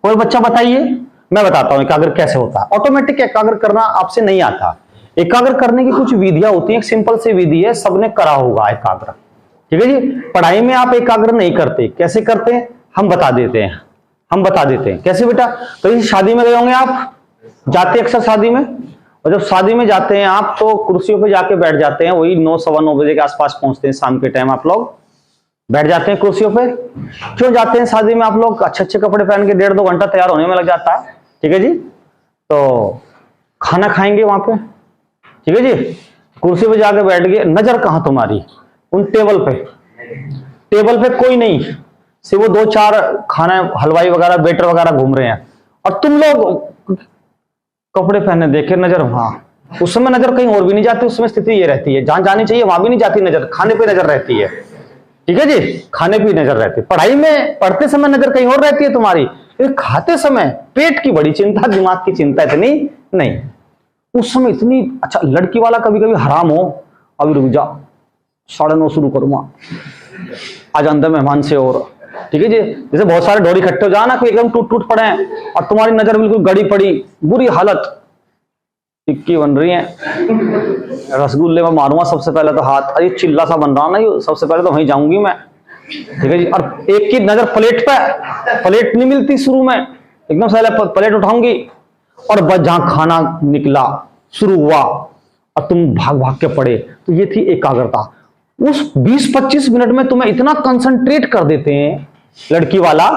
Speaker 1: कोई बच्चा बताइए, मैं बताता हूं एकाग्र कैसे होता है। ऑटोमेटिक एकाग्र करना आपसे नहीं आता। एकाग्र करने की कुछ विधियां होती है, एक सिंपल सी विधि है, सबने करा होगा एकाग्र, ठीक है जी? पढ़ाई में आप एकाग्र नहीं करते, कैसे करते हैं हम बता देते हैं, हम बता देते हैं कैसे बेटा। तो इस शादी में गए होंगे आप, जाते अक्सर शादी में, और जब शादी में जाते हैं आप तो कुर्सियों पे जाके बैठ जाते हैं, वही 9 सवा 9 बजे के आसपास पहुंचते हैं, शाम के टाइम आप लोग बैठ जाते हैं कुर्सियों पे। क्यों जाते हैं शादी में आप लोग? अच्छे अच्छे कपड़े पहन के 1.5-2 घंटा तैयार होने में लग जाता है, ठीक है जी? तो खाना खाएंगे वहां पे, ठीक है जी? कुर्सी पे जाके बैठ गए, नजर कहां तुम्हारी? उन टेबल पे, टेबल पे कोई नहीं, सिर्फ वो 2-4 खाना हलवाई वगैरह वेटर वगैरह घूम रहे हैं, और तुम लोग कपड़े पहने देखे, नजर वहां। उस समय नजर कहीं और भी नहीं जाती, उस समय स्थिति ये रहती है जहां जानी चाहिए वहां भी नहीं जाती नजर, खाने पे नजर रहती है, ठीक है जी? खाने पे नजर रहती है। पढ़ाई में पढ़ते समय नजर कहीं और रहती है तुम्हारी, खाते समय पेट की बड़ी चिंता, दिमाग की चिंता इतनी नहीं, उस समय इतनी। अच्छा लड़की वाला कभी कभी हराम हो, अभी रुक जा 9:30 शुरू करूंगा, आज अंदर मेहमान से, और ठीक है जी? जैसे बहुत सारे ढोरी इकट्ठे हो जाना, कोई एकदम टूट टूट पड़े हैं और तुम्हारी नजर बिल्कुल गड़ी पड़ी, बुरी हालत, टिक्की बन रही है, रसगुल्ले में मारूंगा सबसे पहले तो हाथ, अरे चिल्ला सा बन रहा ना, सबसे पहले तो वहीं जाऊंगी मैं, ठीक है जी? और एक की नजर प्लेट पे, प्लेट नहीं मिलती शुरू में, एकदम से प्लेट उठाऊंगी, और बस जहां खाना निकला शुरू हुआ और तुम भाग भाग के पड़े, तो ये थी एकाग्रता। उस 20-25 मिनट में तुम्हें इतना कंसंट्रेट कर देते हैं लड़की वाला,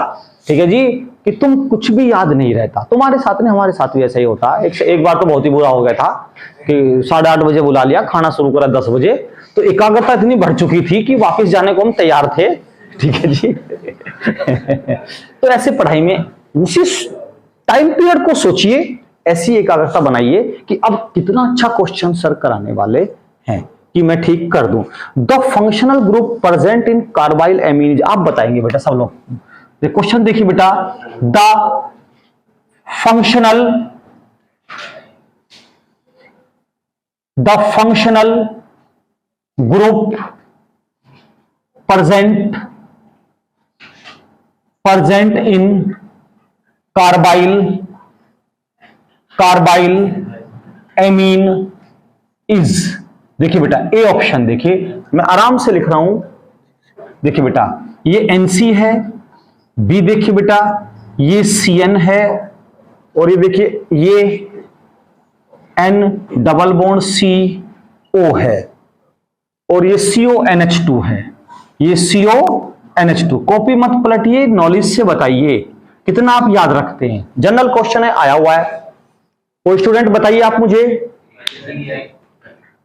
Speaker 1: ठीक है जी, कि तुम कुछ भी याद नहीं रहता। तुम्हारे साथ नहीं, हमारे साथ भी ऐसा ही होता है। एक बार तो बहुत ही बुरा हो गया था कि 8:30 बजे बुला लिया, खाना शुरू करा 10 बजे, तो एकाग्रता इतनी बढ़ चुकी थी कि वापस जाने को हम तैयार थे, ठीक है जी? तो ऐसे पढ़ाई में उसी टाइम पीरियड को सोचिए, ऐसी एकाग्रता बनाइए कि अब कितना अच्छा क्वेश्चन सर कराने वाले हैं कि मैं ठीक कर दूं। The functional group present in carbyl amine, आप बताएंगे बेटा सब लोग। क्वेश्चन देखिए बेटा, the functional the functional group present in carbyl amine is. देखिए बेटा ए ऑप्शन, देखिए मैं आराम से लिख रहा हूं। देखिए बेटा ये NC है, बी देखिए बेटा ये CN है, और ये देखिए ये N डबल बॉन्ड CO है, और ये CONH2 है, ये CONH2। कॉपी मत पलटिए, नॉलेज से बताइए कितना आप याद रखते हैं। जनरल क्वेश्चन है, आया हुआ है। कोई स्टूडेंट बताइए आप मुझे,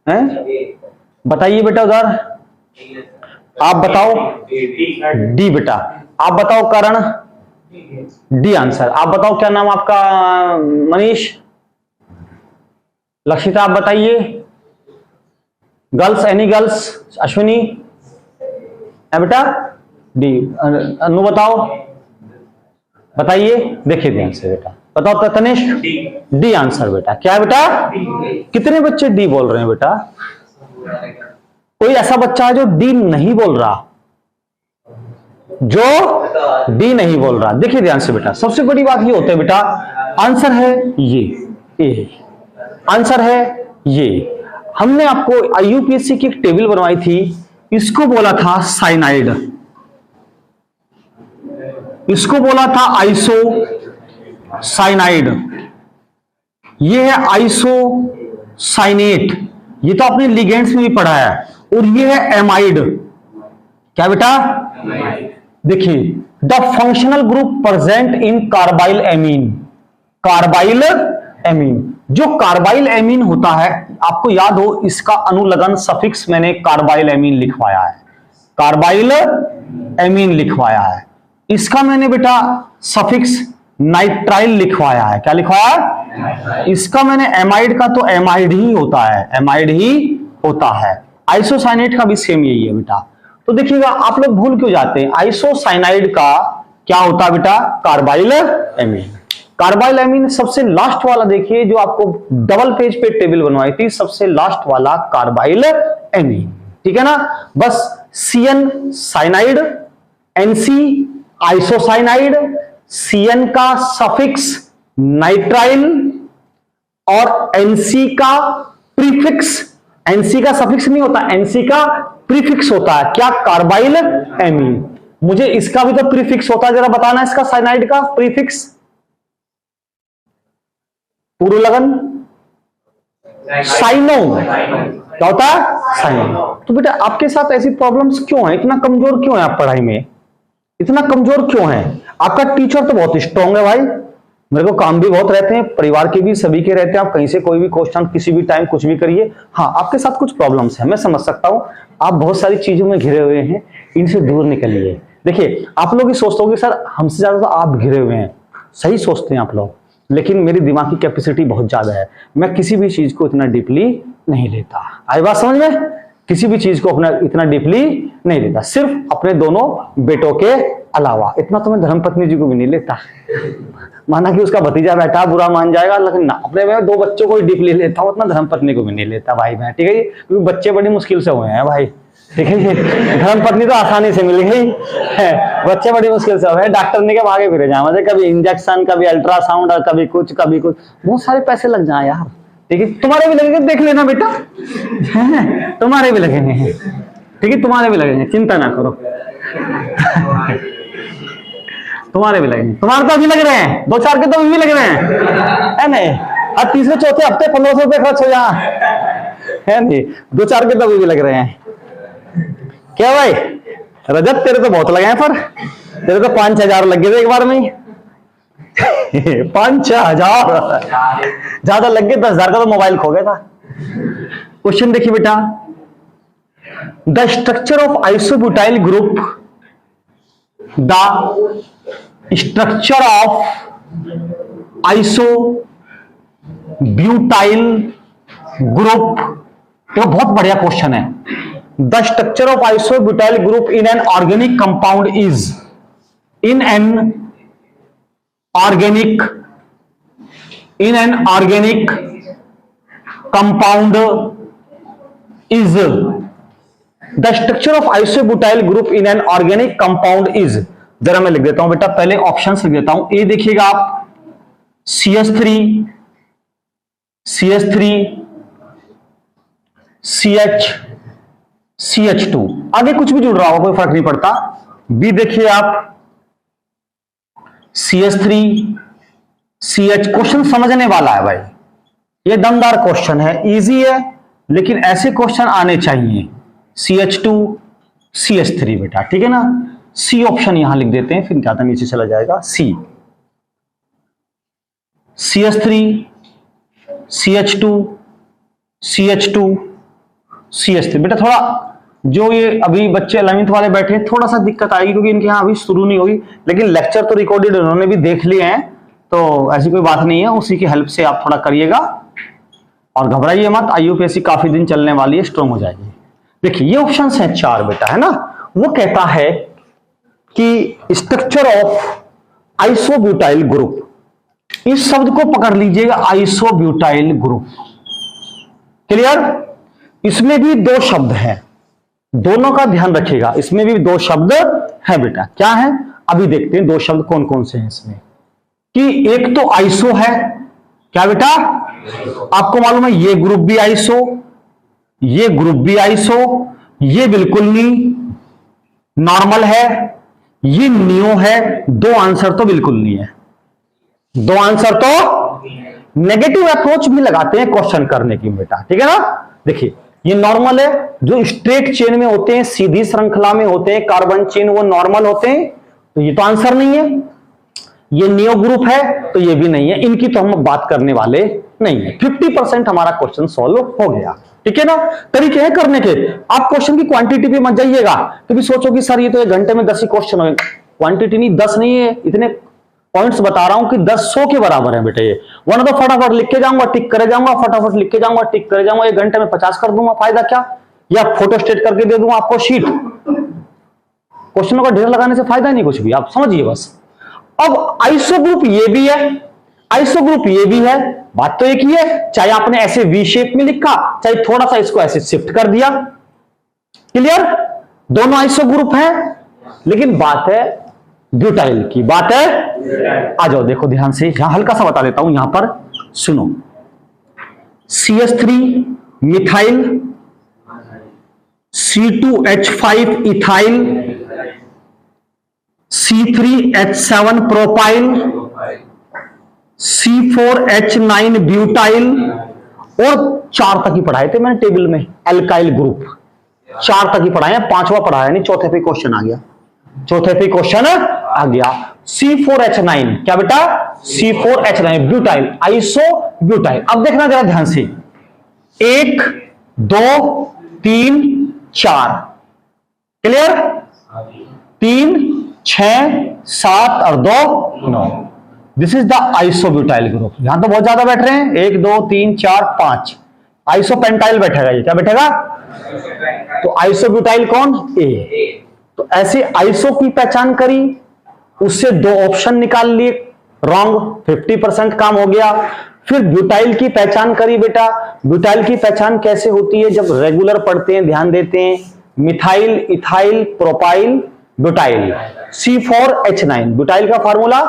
Speaker 1: हैं बताइए बेटा उधर, आप बताओ। डी बेटा, आप बताओ करण, डी आंसर। आप बताओ क्या नाम आपका, मनीष, लक्षिता आप बताइए। गर्ल्स, एनी गर्ल्स, अश्विनी है बेटा, डी। अनु बताओ, बताइए, देखिए ध्यान से बेटा, बताओ तनिष्क, डी आंसर बेटा। क्या है बेटा, कितने बच्चे डी बोल रहे हैं बेटा? कोई ऐसा बच्चा है जो डी नहीं बोल रहा, जो डी नहीं बोल रहा? देखिए ध्यान से बेटा, सबसे बड़ी बात ये होता है बेटा, आंसर है ये, ए आंसर है ये। हमने आपको IUPAC की एक टेबल बनवाई थी, इसको बोला था साइनाइड, इसको बोला था आइसो साइनाइड, ये है आइसो साइनेट, ये तो आपने लिगेंड्स में भी पढ़ा है, और ये है एमाइड। क्या बेटा, देखिए the functional group present in carbyl amine, carbyl amine. जो कार्बाइल एमीन होता है, आपको याद हो इसका अनुलग्न सफिक्स मैंने कार्बाइल एमीन लिखवाया है, कार्बाइल एमीन लिखवाया है। इसका मैंने बेटा सफिक्स नाइट्राइल लिखवाया है। क्या लिखवाया? इसका मैंने एमाइड का तो एमाइड ही होता है, एमाइड ही होता है। आइसोसाइनेट का भी सेम यही है बेटा। तो देखिएगा आप लोग भूल क्यों जाते हैं, आइसोसाइनाइड का क्या होता है बेटा, कार्बाइल एमीन। कार्बाइल एमीन सबसे लास्ट वाला देखिए, जो आपको डबल पेज पे टेबल बनवाई थी, सबसे लास्ट वाला कार्बाइल एमीन, ठीक है ना। बस CN cyanide, NC isocyanide, CN का सफिक्स नाइट्राइल और NC का प्रीफिक्स, NC का सफिक्स नहीं होता, NC का प्रीफिक्स होता है। क्या, कार्बाइल एमीन। मुझे इसका भी तो प्रीफिक्स होता है, जरा बताना इसका साइनाइड का प्रीफिक्स। पूर्व लगन साइनो, क्या होता है, साइनो। तो बेटा आपके साथ ऐसी प्रॉब्लम्स क्यों है, इतना कमजोर क्यों है आप पढ़ाई में, इतना कमजोर क्यों है? आपका टीचर तो बहुत स्ट्रांग है भाई, मेरे को काम भी बहुत रहते हैं, परिवार के भी, सभी के रहते हैं। आप कहीं से कोई भी क्वेश्चन किसी भी टाइम कुछ भी करिए। हाँ, आपके साथ कुछ प्रॉब्लम्स है, मैं समझ सकता हूं, आप बहुत सारी चीजों में घिरे हुए हैं, इनसे दूर निकलिए। देखिए आप लोग ये सोचते हो कि सर हमसे ज्यादा तो आप घिरे हुए हैं, सही सोचते हैं आप लोग, लेकिन मेरी दिमाग की कैपेसिटी बहुत ज्यादा है, मैं किसी भी चीज को इतना डीपली नहीं लेता। आई बात समझ में? किसी भी चीज को अपना इतना डीपली नहीं लेता, सिर्फ अपने दोनों बेटों के अलावा। इतना तो मैं धर्मपत्नी जी को भी नहीं लेता, माना कि उसका भतीजा बैठा बुरा मान जाएगा, लेकिन ना, अपने मैं 2 बच्चों को ही डीपली लेता हूँ, उतना धर्मपत्नी को भी नहीं लेता भाई मैं, ठीक है जी, क्योंकि बच्चे बड़ी मुश्किल से हुए हैं भाई, ठीक है जी। धर्मपत्नी तो आसानी से मिल गई है, बच्चे बड़ी मुश्किल से हुए हैं, डॉक्टर ने के भागे फिरे जाए, मतलब कभी इंजेक्शन, कभी अल्ट्रासाउंड, और कभी कुछ, बहुत सारे पैसे लग जाए यार, ठीक है। तुम्हारे भी लगेंगे, देख लेना बेटा, तुम्हारे भी लगेंगे, ठीक है, तुम्हारे भी लगेंगे, चिंता ना करो, तुम्हारे भी लगेंगे, तुम्हारे तो अभी लग रहे हैं, 2-4 के तो अभी भी लग रहे हैं, है नहीं? अब तीसरे चौथे हफ्ते 1500 रुपए खर्च हो जा, है नहीं? 2-4 के तो अभी भी लग रहे हैं। क्या भाई रजत, तेरे तो बहुत लगे हैं, पर तेरे तो 5-6 हजार लग गए थे एक बार में ही। 5-6 हजार ज्यादा लग गए, 10 हजार का तो मोबाइल खो गया था। क्वेश्चन देखिए बेटा, the structure of isobutyl group, the structure of isobutyl group, तो बहुत बढ़िया क्वेश्चन है। The structure of isobutyl group in an organic compound is, in an organic compound is the structure of isobutyl group in an organic compound is, जरा मैं लिख देता हूं बेटा, पहले ऑप्शंस लिख देता हूं। ए देखिएगा आप, CH3, CH, CH2, आगे कुछ भी जुड़ रहा हो कोई फर्क नहीं पड़ता। बी देखिए आप, CH3, CH, क्वेश्चन समझने वाला है भाई, ये दमदार क्वेश्चन है, इजी है, लेकिन ऐसे क्वेश्चन आने चाहिए। CH2, CH3 बेटा, ठीक है ना। सी ऑप्शन यहां लिख देते हैं, फिर क्या था नीचे चला जाएगा। सी, CH3, CH2, CH2, CH3 बेटा, थोड़ा जो ये अभी बच्चे 11th वाले बैठे हैं थोड़ा सा दिक्कत आएगी, क्योंकि इनके यहाँ अभी शुरू नहीं हुई, लेकिन लेक्चर तो रिकॉर्डेड उन्होंने भी देख लिए हैं, तो ऐसी कोई बात नहीं है, उसी की हेल्प से आप थोड़ा करिएगा और घबराइए मत। IUPAC काफी दिन चलने वाली है, स्ट्रांग हो जाएगी। देखिए ये ऑप्शन है 4 बेटा, है ना। वो कहता है कि स्ट्रक्चर ऑफ आइसोब्यूटाइल ग्रुप, इस शब्द को पकड़ लीजिएगा, आइसोब्यूटाइल ग्रुप, क्लियर। इसमें भी 2 शब्द हैं, दोनों का ध्यान रखिएगा, इसमें भी 2 शब्द है बेटा। क्या है अभी देखते हैं 2 शब्द कौन कौन से हैं इसमें। कि एक तो आइसो है, क्या बेटा, आपको मालूम है ये ग्रुप भी आइसो, ये ग्रुप भी आइसो, ये बिल्कुल नहीं नॉर्मल है, ये नियो है। 2 आंसर तो बिल्कुल नहीं है, 2 आंसर तो नेगेटिव अप्रोच भी लगाते हैं क्वेश्चन करने की बेटा, ठीक है ना। देखिए ये नॉर्मल है, जो स्ट्रेट चेन में होते हैं, सीधी श्रृंखला में होते हैं कार्बन चेन, वो नॉर्मल होते हैं, तो ये तो आंसर नहीं है। ये नियो ग्रुप है तो ये भी नहीं है, इनकी तो हम बात करने वाले नहीं है। 50% हमारा क्वेश्चन सॉल्व हो गया, ठीक है ना। तरीके हैं करने के, आप क्वेश्चन की क्वांटिटी पे मत जाइएगा, कभी सोचो कि सर ये तो 1 घंटे में 10 ही क्वेश्चन हो, क्वांटिटी नहीं, 10 नहीं है, इतने पॉइंट्स बता रहा हूं कि 10 100 के बराबर है बेटा। ये वन तो फटाफट लिख के जाऊंगा, टिक करे जाऊंगा, फटाफट लिख के जाऊंगा, टिक करे जाऊंगा, 1 घंटे में 50 कर दूंगा, फायदा क्या। या फोटो स्टेट करके दे दूंगा आपको शीट, क्वेश्चनों का ढेर लगाने से फायदा नहीं कुछ भी, आप समझिए बस। अब आइसो ग्रुप ये भी है, आइसो ग्रुप ये भी है, बात तो एक ही है, चाहे आपने ऐसे वी शेप में लिखा, चाहे थोड़ा सा इसको ऐसे शिफ्ट कर दिया, क्लियर। दोनों आइसो ग्रुप है, लेकिन बात है ब्यूटाइल की, बात है। आ जाओ देखो ध्यान से, यहां हल्का सा बता देता हूं, यहां पर सुनो। CH3 methyl, C2H5 ethyl, C3H7 propyl, C4H9 butyl, और 4 तक ही पढ़ाए थे मैंने टेबल में, एल्काइल ग्रुप 4 तक ही पढ़ाए हैं, 5वां पढ़ाया नहीं, चौथे पे क्वेश्चन आ गया, चौथे पे क्वेश्चन आ गया। C4H9 क्या बेटा, C4H9 ब्यूटाइल, आइसो ब्यूटाइल। अब देखना जरा ध्यान से, 1 2 3 4, क्लियर। 3 6 7 और 2 9, this is the isobutyl group. यहां तो बहुत ज्यादा बैठ रहे हैं, 1 2 3 4 5, आइसोपेंटाइल बैठेगा, ये क्या बैठेगा, तो आइसोब्यूटाइल कौन, ए। तो ऐसे आइसो की पहचान करी, उससे 2 ऑप्शन निकाल लिए, रॉन्ग, 50% काम हो गया। फिर ब्यूटाइल की पहचान करी बेटा, ब्यूटाइल की पहचान कैसे होती है, जब रेगुलर पढ़ते हैं ध्यान देते हैं, methyl ethyl propyl butyl, C4H9 butyl का फार्मूला।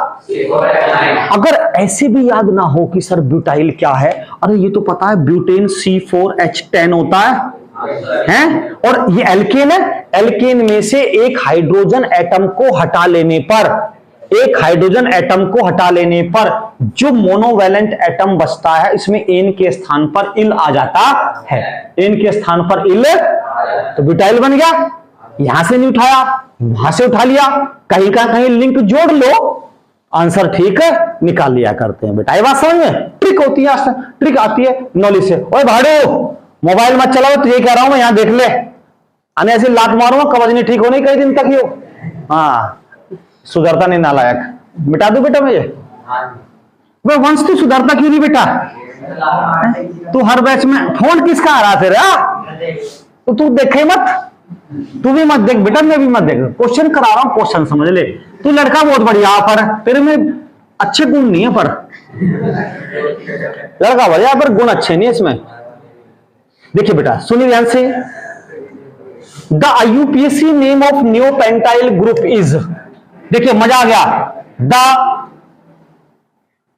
Speaker 1: अगर ऐसे भी याद ना हो कि सर ब्यूटाइल क्या है, अरे ये तो पता है ब्यूटेन C4H10 होता है, और ये एल्केन है, एल्केन में से एक हाइड्रोजन एटम को हटा लेने पर, एक हाइड्रोजन एटम को हटा लेने पर जो मोनोवैलेंट एटम बचता है, इसमें एन के स्थान पर इल आ जाता है, एन के स्थान पर इल, तो ब्यूटाइल बन गया। यहां से नहीं उठाया, वहां से उठा लिया, कहीं का कहीं लिंक जोड़ लो, आंसर ठीक है निकाल लिया करते हैं बेटा। ये बात समझ में, ट्रिक होती है, ट्रिक आती है नॉलेज से। ओए भाड़ो मोबाइल मत चलाओ, तो ये कह रहा हूं मैं, यहां देख ले, अने ऐसे लात मारूंगा, कब्ज नहीं ठीक होने कई दिन तक यो। हाँ सुधरता नहीं नालायक, मिटा दू बेटा मैं ये, वह वंश तू सुधरता क्यों नहीं बेटा, तू हर बैच में फोन किसका आ रहा तेरा, तो तू देखे मत, तू भी मत देख बेटा, मैं भी मत देख, क्वेश्चन करा रहा हूं, क्वेश्चन समझ ले। तू लड़का बहुत बढ़िया, पर तेरे में अच्छे गुण नहीं है, पर लड़का बढ़िया पर गुण अच्छे नहीं है इसमें। देखिए बेटा सुनिए ध्यान से, the IUPAC name of neopentyl group is, देखिए मजा आ गया, the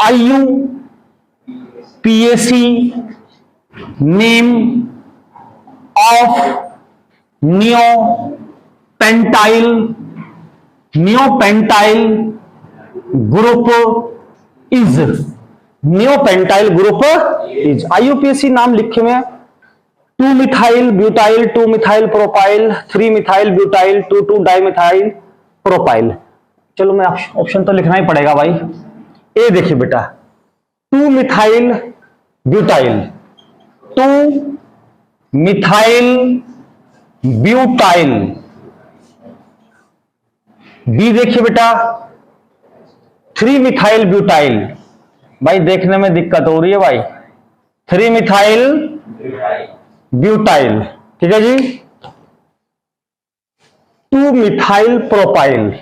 Speaker 1: IUPAC name of neopentyl group is, neopentyl group is, IUPAC नाम लिखे हुए 2 methyl butyl, 2 methyl propyl, 3 methyl butyl, 2 dimethyl propyl. चलो मैं ऑप्शन तो लिखना ही पड़ेगा भाई। ए देखिए बेटा 2 methyl butyl, 2 methyl butyl. B देखिए बेटा 3 मिथाइल ब्यूटाइल, भाई देखने में दिक्कत हो रही है भाई, 3 मिथाइल ब्यूटाइल, ठीक है जी। 2 मिथाइल प्रोपाइल,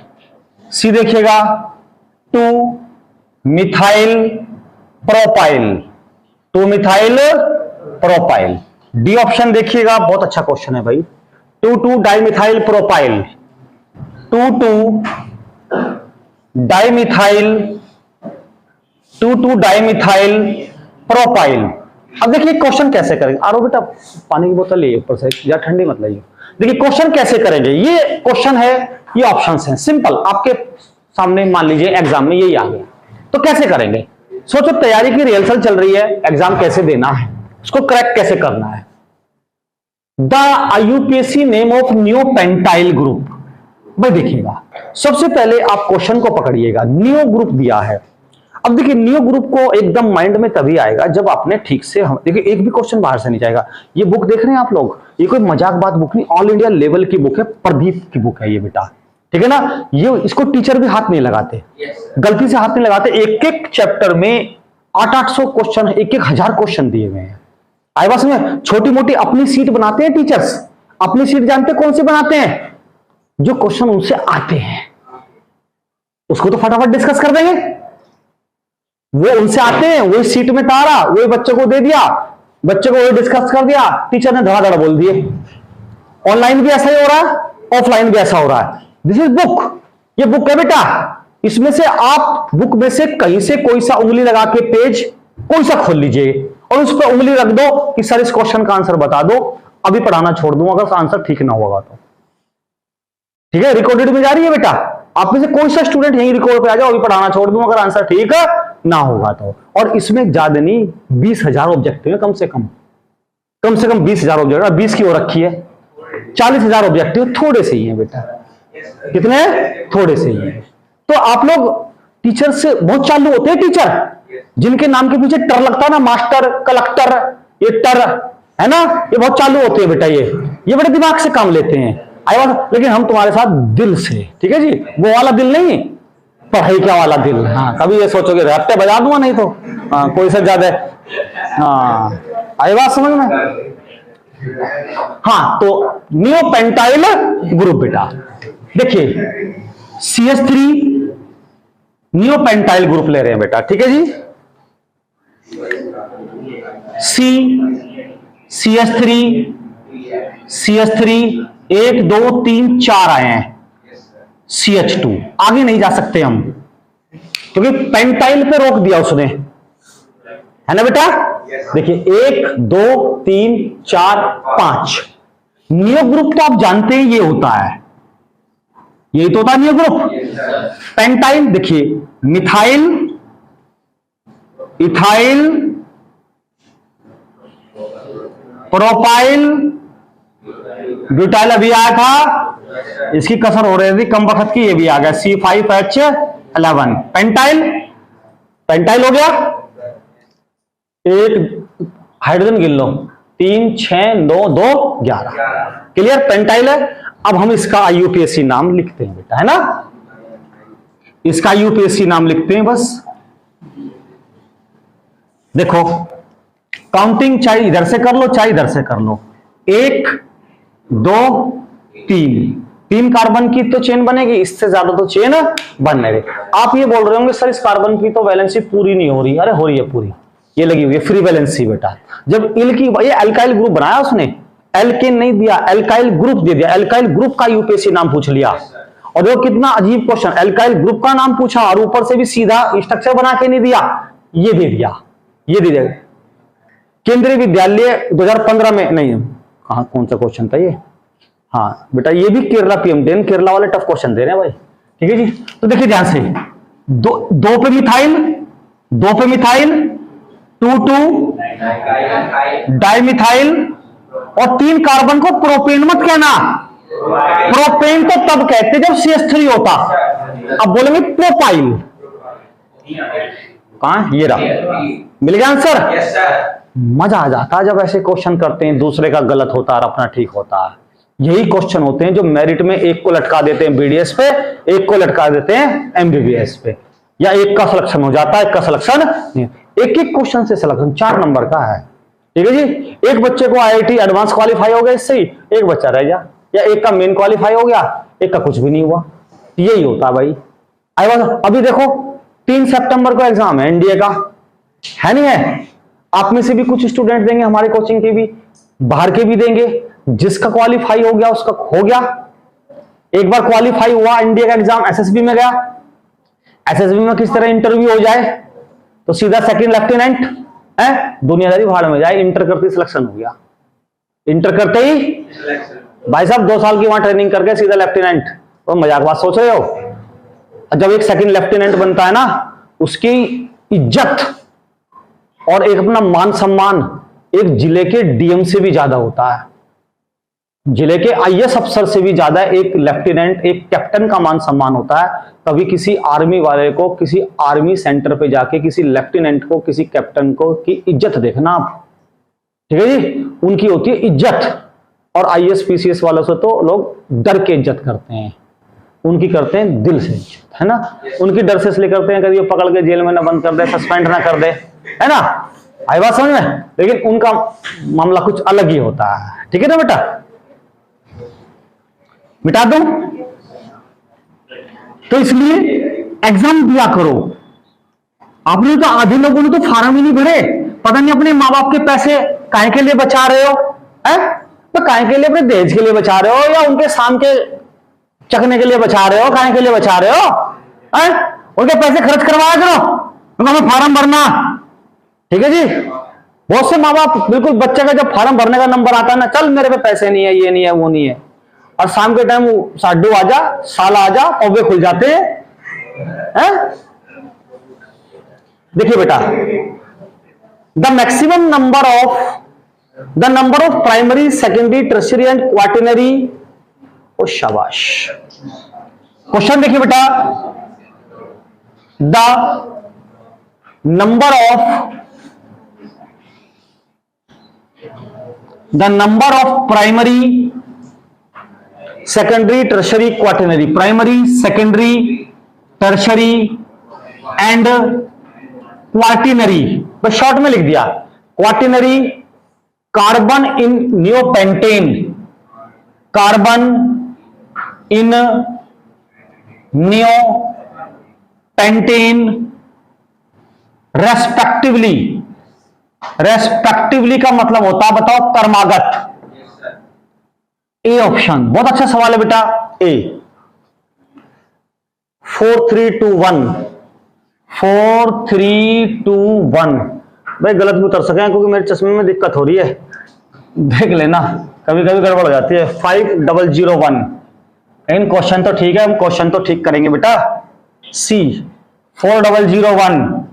Speaker 1: सी देखिएगा 2 methyl propyl, 2 methyl propyl. D option देखिएगा, बहुत अच्छा क्वेश्चन है भाई, 2 dimethyl propyl, 2 dimethyl, 2 dimethyl propyl. अब देखिए क्वेश्चन कैसे करेंगे, आरो बेटा पानी की बोतल ले ऊपर से, या ठंडी मत लाइए। देखिए क्वेश्चन कैसे करेंगे, ये क्वेश्चन है, ये ऑप्शंस हैं, सिंपल आपके सामने मान लीजिए एग्जाम में यही आ गया, तो कैसे करेंगे। सोचो तैयारी की रिहर्सल चल रही है, एग्जाम कैसे देना है, उसको क्रैक कैसे करना है। The IUPAC name of neopentyl group, भाई देखिएगा सबसे पहले आप क्वेश्चन को पकड़िएगा, नियो ग्रुप दिया है। अब देखिए नियो ग्रुप को एकदम माइंड में तभी आएगा जब आपने ठीक से, देखिए एक भी क्वेश्चन बाहर से नहीं जाएगा। ये बुक देख रहे हैं आप लोग, ये कोई मजाक बात बुक नहीं, ऑल इंडिया लेवल की बुक है, प्रदीप की बुक है ये बेटा, ठीक है ना। ये इसको टीचर भी हाथ नहीं लगाते, गलती से हाथ नहीं लगाते। एक एक चैप्टर में 800 क्वेश्चन, 1000 क्वेश्चन दिए हुए हैं। आई बात में छोटी मोटी अपनी सीट बनाते हैं टीचर्स, अपनी सीट जानते कौन सी बनाते हैं, जो क्वेश्चन उनसे आते हैं उसको तो फटाफट डिस्कस कर देंगे, वो उनसे आते हैं, वही सीट में तारा, वही बच्चे को दे दिया, बच्चे को वही डिस्कस कर दिया, टीचर ने धड़ाधड़ बोल दिए। ऑनलाइन भी ऐसा ही हो रहा है, ऑफलाइन भी ऐसा हो रहा है। दिस इज बुक, ये बुक है बेटा, इसमें से आप बुक में से कहीं से कोई सा उंगली लगा के पेज कोई सा खोल लीजिए और उस पर उंगली रख दो कि सर इस क्वेश्चन का आंसर बता दो, अभी पढ़ाना छोड़ दूं अगर आंसर ठीक ना होगा तो, ठीक है। रिकॉर्डेड में जा रही है बेटा, आप में से कोई सा स्टूडेंट यही रिकॉर्ड पे आ जाओ, अभी पढ़ाना छोड़ दूं अगर आंसर ठीक ना होगा तो। और इसमें ज्यादा नहीं 20,000 ऑब्जेक्टिव है, कम से कम 20,000 ऑब्जेक्टिव, 20 की हो रखी है, 40,000 ऑब्जेक्टिव थोड़े से ही है बेटा, कितने थोड़े से ही है। तो आप लोग टीचर से बहुत चालू होते हैं, टीचर जिनके नाम के पीछे टर लगता है ना, मास्टर, कलेक्टर, ये टर है ना, ये बहुत चालू होते हैं बेटा, ये बड़े दिमाग से काम लेते हैं। आई बात, लेकिन हम तुम्हारे साथ दिल से, ठीक है जी, वो वाला दिल नहीं, पढ़ाई का वाला दिल। हाँ कभी ये सोचोगे रट्टे बजा दूंगा नहीं तो, हाँ कोई से ज्यादा, हाँ आई बात समझ में। हाँ तो नियोपेंटाइल ग्रुप बेटा, देखिए CH3 नियोपेंटाइल ग्रुप ले रहे हैं बेटा, ठीक है जी। CH3 1 2 3 4 आए हैं, CH2 आगे नहीं जा सकते हम, क्योंकि पेंटाइल पे रोक दिया उसने, है ना बेटा। देखिए 1 2 3 4 5 नियो ग्रुप तो आप जानते हैं ये होता है, यही तो होता है नियो ग्रुप। पेंटाइल देखिए मिथाइल, इथाइल, प्रोपाइल, ब्यूटाइल अभी आया था, इसकी कसर हो रही थी कम वक्त की, ये भी आ गया C5H11। पेंटाइल हो गया, एक हाइड्रोजन गिन लो, 3 6 9 2 11, क्लियर पेंटाइल है। अब हम इसका आईयूपीएसी नाम लिखते हैं बेटा, है ना, इसका आईयूपीएसी नाम लिखते हैं बस। देखो काउंटिंग चाहे इधर से कर लो चाहे इधर से कर लो, 1 2 3 कार्बन की तो चेन बनेगी, इससे ज्यादा तो चेन बन नहीं रही। आप ये बोल रहे होंगे सर इस कार्बन की तो वैलेंसी पूरी नहीं हो रही, अरे हो रही है पूरी, ये लगी हुई है फ्री वैलेंसी बेटा। जब इल की ये एल्काइल ग्रुप बनाया उसने, एल्केन नहीं दिया, एल्काइल ग्रुप दे दिया, एल्काइल ग्रुप का यूपीएससी नाम पूछ लिया। और वो कितना अजीब क्वेश्चन, एल्काइल ग्रुप का नाम पूछा और ऊपर से भी सीधा स्ट्रक्चर बना के नहीं दिया, ये दे दिया, ये दे दिया। केंद्रीय विद्यालय 2015 में नहीं, कहां कौन सा क्वेश्चन था ये, हाँ बेटा ये भी केरला पीएम10, केरला वाले टफ क्वेश्चन दे रहे हैं भाई, ठीक है जी। तो देखिए ध्यान से, दो पे मिथाइल, 2 डाइमिथाइल और 3 कार्बन को प्रोपेन मत कहना, प्रोपेन तो तब कहते जब CH3 होता। अब बोलेंगे प्रोपाइल, कहां ये रहा, मिल गया आंसर। मजा आ जाता है जब ऐसे क्वेश्चन करते हैं, दूसरे का गलत होता है और अपना ठीक होता है। यही क्वेश्चन होते हैं जो मेरिट में एक को लटका देते हैं BDS पे, एक को लटका देते हैं MBBS पे, या एक का सिलेक्शन हो जाता है, एक का सिलेक्शन नहीं। एक एक क्वेश्चन से सिलेक्शन 4 नंबर का है, ठीक है जी। एक बच्चे को IIT एडवांस क्वालिफाई हो गया इससे ही, एक बच्चा रह गया, या एक का मेन क्वालिफाई हो गया, एक का कुछ भी नहीं हुआ। यही होता है भाई। अभी देखो 3 सितंबर को एग्जाम है एनडीए का, है नहीं है? आप में से भी कुछ स्टूडेंट देंगे, हमारे कोचिंग के भी, बाहर के भी देंगे। जिसका क्वालिफाई हो गया उसका हो गया। एक बार क्वालिफाई हुआ, एनडीए का एग्जाम, एसएसबी में गया, एसएसबी में किस तरह इंटरव्यू हो जाए तो सीधा सेकंड लेफ्टिनेंट है, दुनियादारी भाड़ में जाए। इंटर करते ही सिलेक्शन हो गया, इंटर करते ही भाई साहब 2 साल की वहां ट्रेनिंग करके सीधा लेफ्टिनेंट। तो मजाक बात सोच रहे हो? जब एक सेकंड लेफ्टिनेंट बनता है ना, उसकी इज्जत और एक अपना मान सम्मान एक जिले के डीएम से भी ज्यादा होता है, जिले के आईएएस अफसर से भी ज्यादा एक लेफ्टिनेंट, एक कैप्टन का मान सम्मान होता है। कभी किसी आर्मी वाले को, किसी आर्मी सेंटर पे जाके किसी लेफ्टिनेंट को, किसी कैप्टन को की इज्जत देखना आप, ठीक है जी। उनकी होती है इज्जत, और आईएएस पीसीएस वालों से तो लोग डर के इज्जत करते हैं, उनकी करते हैं दिल से इज्जत, है ना। उनकी डर से इसलिए करते हैं कभी पकड़ के जेल में ना बंद कर दे, सस्पेंड ना कर दे, है ना। आई बात समझ में? लेकिन उनका मामला कुछ अलग ही होता है, ठीक है ना बेटा। मिटा दूं? तो इसलिए एग्जाम दिया करो। आपने तो आधे लोगों ने तो फार्म ही नहीं भरे, पता नहीं अपने माँ बाप के पैसे काहे के लिए बचा रहे हो, है? तो काहे के लिए, अपने दहेज के लिए बचा रहे हो, या उनके शाम के चखने के लिए बचा रहे हो, काहे के लिए बचा रहे हो, है? उनके पैसे खर्च करवाया करो, उनका फार्म भरना, ठीक है जी। बहुत से माँ बाप बिल्कुल बच्चे का जब फार्म भरने का नंबर आता है ना, चल मेरे पे पैसे नहीं है, ये नहीं है, वो नहीं है, और शाम के टाइम साडू आजा, साला आजा, पौवे खुल जाते हैं। देखिए बेटा, the maximum number of primary, secondary, tertiary and quaternary, ओ शाबाश। क्वेश्चन देखिए बेटा, the number of primary, secondary, tertiary, quaternary, primary, secondary, tertiary and quaternary, बस शॉर्ट में लिख दिया। Quaternary, carbon in neopentane, carbon in neopentane respectively, respectively का मतलब होता है, बताओ, क्रमागत। ए ऑप्शन, बहुत अच्छा सवाल है बेटा, ए। 4 3 2 1, 4 3 2 1। भाई गलत भी उतर सके क्योंकि मेरे चश्मे में दिक्कत हो रही है, देख लेना, कभी कभी गड़बड़ हो जाती है। 5001, इन क्वेश्चन तो ठीक है, हम क्वेश्चन तो ठीक करेंगे बेटा। सी 4001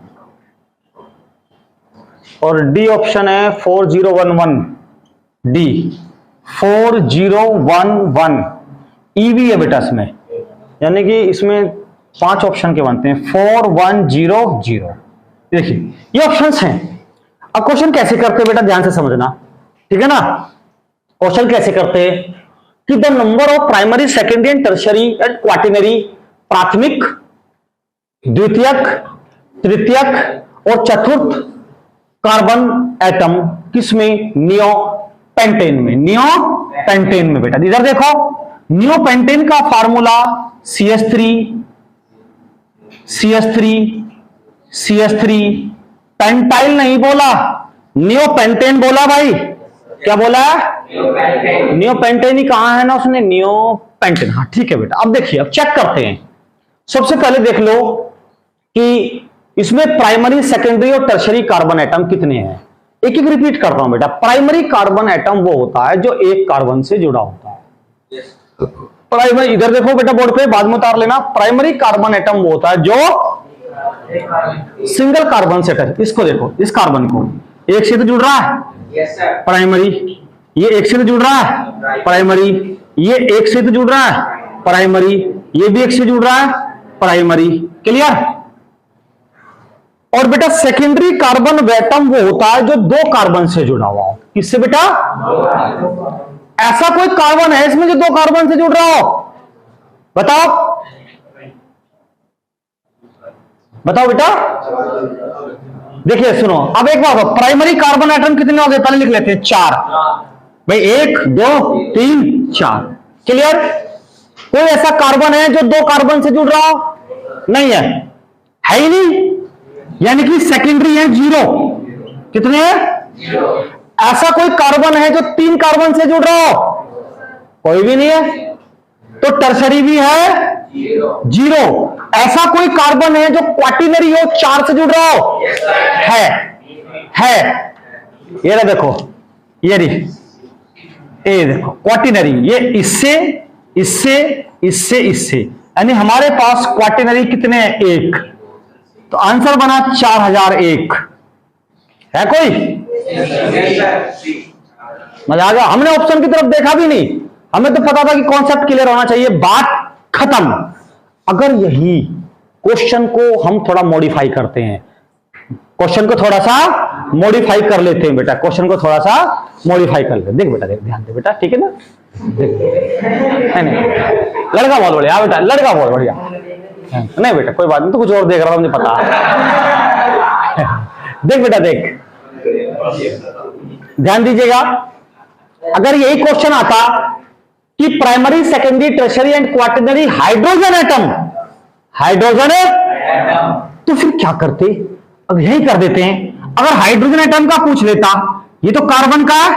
Speaker 1: और डी ऑप्शन है 4011, डी 4011 ईवी है बेटा इसमें, यानी कि इसमें 5 ऑप्शन के बनते हैं, 4100। देखिए ये ऑप्शंस हैं। अब क्वेश्चन कैसे करते हैं बेटा, ध्यान से समझना, ठीक है ना। क्वेश्चन कैसे करते हैं कि the number of primary, secondary and tertiary and quaternary, प्राथमिक, द्वितीयक, तृतीयक और चतुर्थ कार्बन एटम किसमें, नियोपेंटेन में, नियोपेंटेन में बेटा। इधर देखो, नियोपेंटेन का formula CH3 CH3 CH3 pentyl नहीं बोला, नियोपेंटेन बोला भाई। क्या बोला है? नियोपेंटेन ही कहां है ना उसने, नियोपेंटेन। हाँ ठीक है बेटा। अब देखिए, अब चेक करते हैं। सबसे पहले देख लो कि इसमें प्राइमरी, सेकेंडरी और टर्शरी कार्बन एटम कितने हैं। एक एक रिपीट करता हूं बेटा। प्राइमरी कार्बन एटम वो होता है जो एक कार्बन से जुड़ा होता है। प्राइमरी, इधर देखो बेटा बोर्ड पे, बाद में उतार लेना। प्राइमरी कार्बन एटम वो होता है जो सिंगल कार्बन से टच। इसको देखो, इस कार्बन को एक से तो जुड़ रहा है प्राइमरी, ये एक से तो जुड़ रहा है प्राइमरी, ये एक से तो जुड़ रहा है प्राइमरी, ये भी एक से जुड़ रहा है प्राइमरी। क्लियर? और बेटा सेकेंडरी कार्बन एटम वो होता है जो दो कार्बन से जुड़ा हुआ हो। किससे बेटा? ऐसा कोई कार्बन है इसमें जो दो कार्बन से जुड़ रहा हो? बताओ बताओ बेटा। देखिए सुनो, अब एक बार प्राइमरी कार्बन एटम कितने हो गए पहले लिख लेते हैं, 4 भाई, 1 2 3 4। क्लियर? कोई ऐसा कार्बन है जो दो कार्बन से जुड़ रहा हो? नहीं है, है ही नहीं, यानी कि सेकेंडरी है 0। कितने हैं? ऐसा कोई कार्बन है जो 3 कार्बन से जुड़ रहा हो? कोई भी नहीं है। तो टर्शरी भी है 0। ऐसा कोई कार्बन है जो क्वाटिनरी हो, 4 से जुड़ रहा हो? है। ये ना देखो, ये देखो क्वाटिनरी, ये इससे इससे इससे इससे, यानी हमारे पास क्वाटिनरी कितने हैं? 1। तो आंसर बना 4001। है कोई? मजा आ गया। हमने ऑप्शन की तरफ देखा भी नहीं, हमें तो पता था कि कॉन्सेप्ट क्लियर होना चाहिए, बात खत्म। अगर यही क्वेश्चन को हम थोड़ा मॉडिफाई करते हैं, क्वेश्चन को थोड़ा सा मॉडिफाई कर लेते हैं बेटा, क्वेश्चन को थोड़ा सा मॉडिफाई कर लेते हैं। देख बेटा, देख, ध्यान दे बेटा, ठीक है ना? देख, है नहीं, लड़का बहुत बढ़िया बेटा, लड़का बहुत बढ़िया। नहीं बेटा कोई बात नहीं, तो कुछ और देख रहा था, मुझे पता। देख बेटा देख, ध्यान दीजिएगा। अगर यही क्वेश्चन आता कि primary, secondary, tertiary and quaternary hydrogen atom, तो फिर क्या करते? अब यही कर देते हैं। अगर हाइड्रोजन एटम का पूछ लेता, ये तो कार्बन का है,